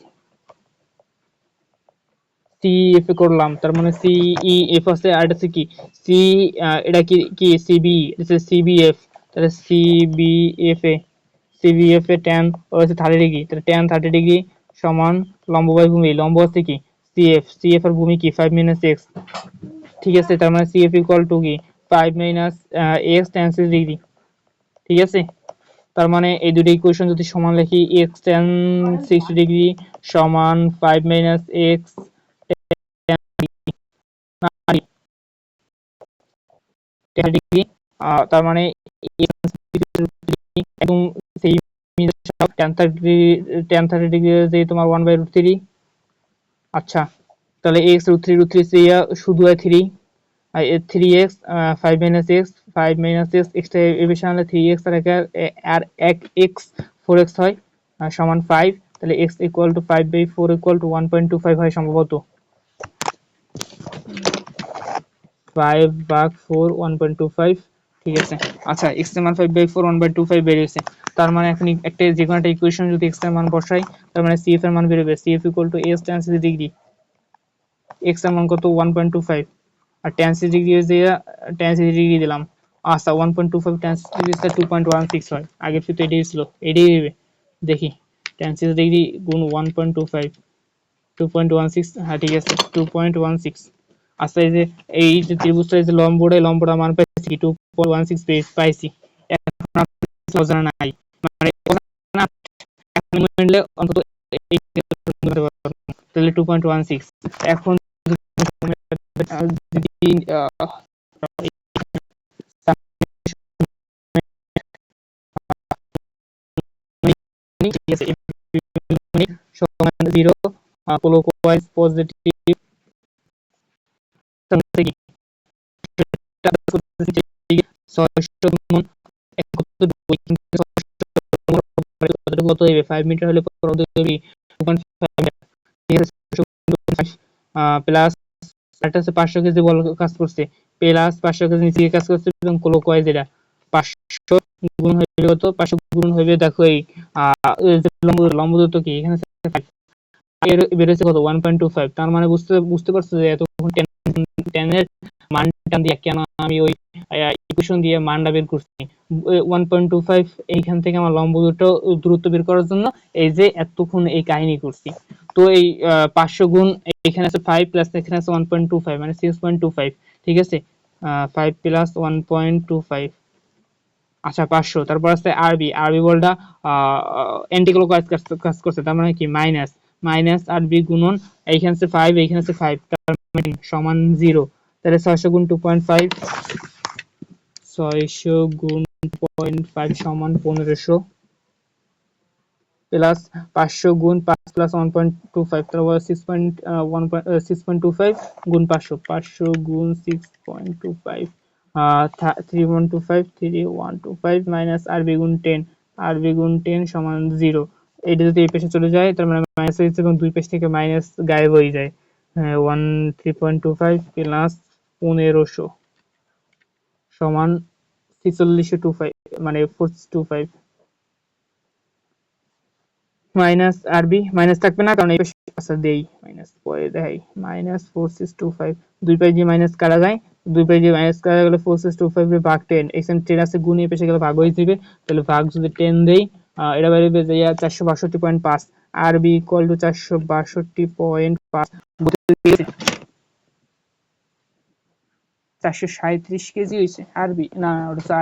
সি এফ এ করলাম, তার মানে সি ই এফ আছে, আর এটা হচ্ছে কি সি, এটা কি কি সিবি, এটা সিবি এফ। তাহলে CB F A, CB F A tan হচ্ছে 30 ডিগ্রি, তাহলে tan 30 ডিগ্রি সমান লম্ব বাই ভূমি, লম্ব আছে কি C F, C F R ভূমি কি 5 - x। ঠিক আছে, তার মানে সি এফ ইকুয়াল টু কি 5 - x tan 60 ডিগ্রি। ঠিক আছে, তার মানে এই দুটো ইকুয়েশন যদি সমান লিখি, x tan 60 ডিগ্রি সমান 5 - x ডিগ্রি। তার মানে একদম সেই tan 30 ডিগ্রি যে তোমার 1/√3। আচ্ছা, তাহলে x √3 শুধু হয় 3, আর 3x 5 - x, 5 - x এক্সট্রা এর সামনে 3x আর এক x 4x হয়, সমান 5। তাহলে x equal to 5/4 equal to 1.25 হয় সম্ভবত। 5/4 1.25। ঠিক আছে, আচ্ছা x এর মান 5/4 1/25 বেরিয়েছে। তার মানে এখন একটা যে কোনো একটা ইকুয়েশন যদি x এর মান বসাই, তার মানে cf এর মান বেরোবে cf equal to s tan 60 degree. x এর মান কত 1.25, আর tan 60 ডিগ্রি দিয়ে tan 60 ডিগ্রি দিলাম। আচ্ছা 1.25 tan 60 ডিগ্রি 2.16 হয়, আগের ফিতে এটাই ছিল, এটাই দিবে। দেখি tan 60 ডিগ্রি গুণ 1.25, 2.16, হ্যাঁ ঠিক আছে 2.16। আচ্ছা, এই যে ত্রিভুজটা, এই যে লম্বটা, এই লম্বটার মান পাইছি কি 2.16 পাইছি। এখন অজানা নাই, মানে না এখন মিললে অন্তত তাহলে 2.16। এখন যদি ঠিক আছে সমান 0 ক্লকওয়াইজ পজিটিভ, কি 600 গুণ কত হবে 5 মিটার হলে হবে 2.5 মিটার। ঠিক আছে, প্লাস একটা হচ্ছে 500 কেজি বল কাজ করছে, প্লাস 500 কেজি নিচে কাজ করছে, এবং ক্লকওয়াইজ এটা 500 গুণ হইবে কত, 500 গুণ হইবে দেখো এই লম্ব দূরত্ব কি এখানে এর বেরোচ্ছে কত 1.25। তার মানে বুঝতে পারছো যে এতক্ষণ tan এর মানটা দিয়ে কেন আমি ওই ইকুয়েশন দিয়ে মানটা বের করছি। 1.25 এইখান থেকে আমার লম্ব দূরত্ব বের করার জন্য এই যে এতক্ষণ এই কাহিনী করছি। তো এই 500 গুণ এখানে আছে 5 প্লাস এখানে আছে 1.25 মানে 6.25। ঠিক আছে, 5 প্লাস 1.25, আচ্ছা 500। তারপর আছে আরবি, আরবি বলটা অ্যান্টি ক্লকওয়াইজ কাজ করছে, তার মানে কি মাইনাস, আরবি গুণন এইখানে আছে 5, এইখানে আছে 5, তার মানে সমান 0। তাহলে 600 গুণ 2.5, 600 গুণ 2.5 সমান 1500, প্লাস 500 গুণ 5 প্লাস 1.25, তারপর 6.25 গুণ 500, 500 গুণ 6.25, 3125 মাইনাস আরবি গুণ 10, আরবি গুণ 10 সমান 0। এটা যদি এই পাশে চলে যায় তার মানে মাইনাস হয়েছে, এবং দুই পাশ থেকে মাইনাস গায়েব হয়ে যায়। 3.25 প্লাস 1500 সমান 4625, মানে 425। মাইনাস আরবি মাইনাস থাকবে না, কারণ এই পাশে আচ্ছা দেই মাইনাস, পরে দেখাই -4625। দুই পাশ দিয়ে মাইনাস কাটা যায়, দুই পাশ দিয়ে মাইনাস কাটা গেলে 4625 এর ভাগ 10, এখানে 10 আছে গুণ এই পাশে গেলে ভাগ হয়ে যাবে, তাহলে ভাগ যদি 10 দেই এটা বেরোবে যে 462.5। আরবি ইকুয়াল টু 462.5। 437 কেজি হয়েছে। আরবি না, ওটা তো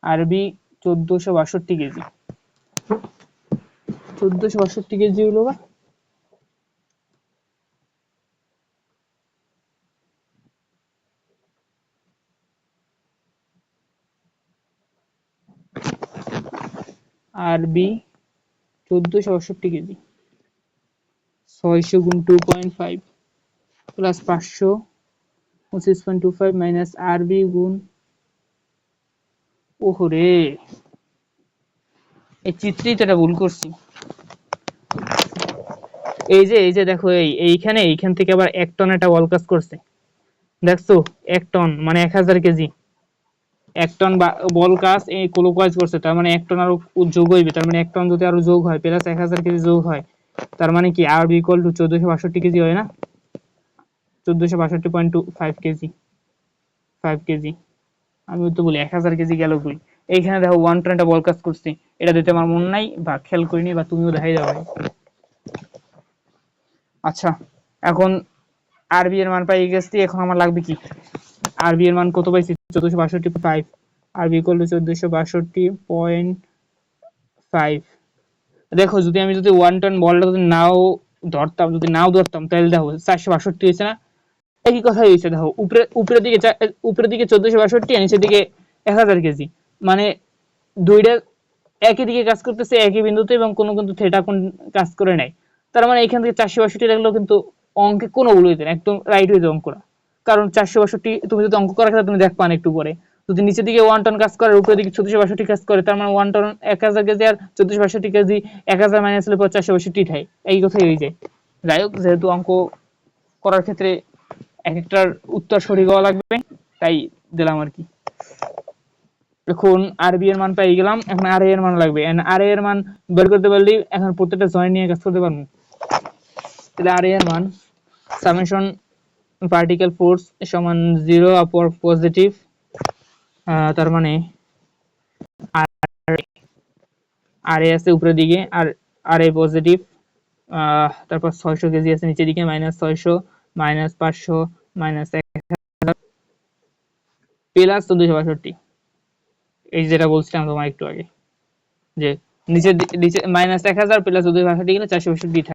আরবি 1462 কেজি। 1462 কেজি হলো বা আরবি 1462 কেজি। 600 গুণ 2.5 প্লাস 500 25.25 মাইনাস আরবি গুণ, ওহরে এই চিত্রেই তো এটা ভুল করছি। এই যে দেখো, এইখান থেকে আবার 1 টন একটা বল কাজ করছে, দেখছো? 1 টন মানে 1000 কেজি। 1 টন বল কাজ এই ক্লকওয়াইজ করছে, তার মানে 1 টন আরো যোগ হইবে, তার মানে 1 টন যদি আরো যোগ হয় প্লাস 1000 কেজি যোগ হয়, তার মানে কি আর বি ইকুয়াল টু 1462 কেজি হয় না? 1462.25 কেজি, 5 কেজি। আমি তো বলি 1000 কেজি গেল কই। এইখানে দেখো 1 টন একটা বল কাজ করছে, এটা দিতে আমার মন নাই বা খেয়াল করিনি, বা তুমিও দেখাই দাও ভাই। আচ্ছা, এখন আরবি এর মান পাই গেছি, এখন আমার লাগবে কি? আরবি এর মান কত পাইছি? 1462.5। আরবি ইকুয়াল টু 1462.5। দেখো, যদি 1 টন বলটা যদি নাও ধরতাম তাহলে দেখো 462 হয়েছে না? একই কথাই হয়েছে। দেখো উপরের দিকে 1462 আর নিচের দিকে 1000 কেজি, মানে দুইটা একই দিকে কাজ করতেছে একই বিন্দুতে, এবং কোনো কিন্তু থিটা কোণ কাজ করে নাই। তার মানে এখান থেকে 462 লাগলেও কিন্তু অঙ্কে কোনো ভুল হইতো না, একদম রাইট হইতো অঙ্কটা। কারণ 462 তুমি যদি অঙ্ক করার ক্ষেত্রে তুমি দেখবা না একটু পরে, যদি নিচের দিকে 1 টন কাজ করে উপরের দিকে 1462 কাজ করে, তার মানে 1 টন 1000 কেজি আর 1462 কেজি 1000 মাইনাস হলে 462 থাকে, এই কথাই হয়ে যায়। যাই হোক, যেহেতু অঙ্ক করার ক্ষেত্রে এক একটার উত্তর সঠিক হওয়া লাগবে, তাই দিলাম আর কি। এখন আরবি এর মান পেয়ে গেলাম, এখন আর এর মান লাগবে। আর এর মান বের করতে পারলে এখন প্রত্যেকটা জয়েন্ট নিয়ে কাজ করতে পারবো। তাহলে আর এর মান সামেশন পার্টিকেল ফোর্স সমান 0 আপওয়ার্ড পজিটিভ, তার মানে আর এ আছে উপরের দিকে, আর এ পজিটিভ, তারপর 600 কেজি আছে নিচের দিকে, মাইনাস 600 মাইনাস 500 মাইনাস 1000 প্লাস 1462। এই যেটা বলছিলাম তোমার একটু আগে, যে নিচে মাইনাস 1000 প্লাস 1462 গেলে 462 থাকে।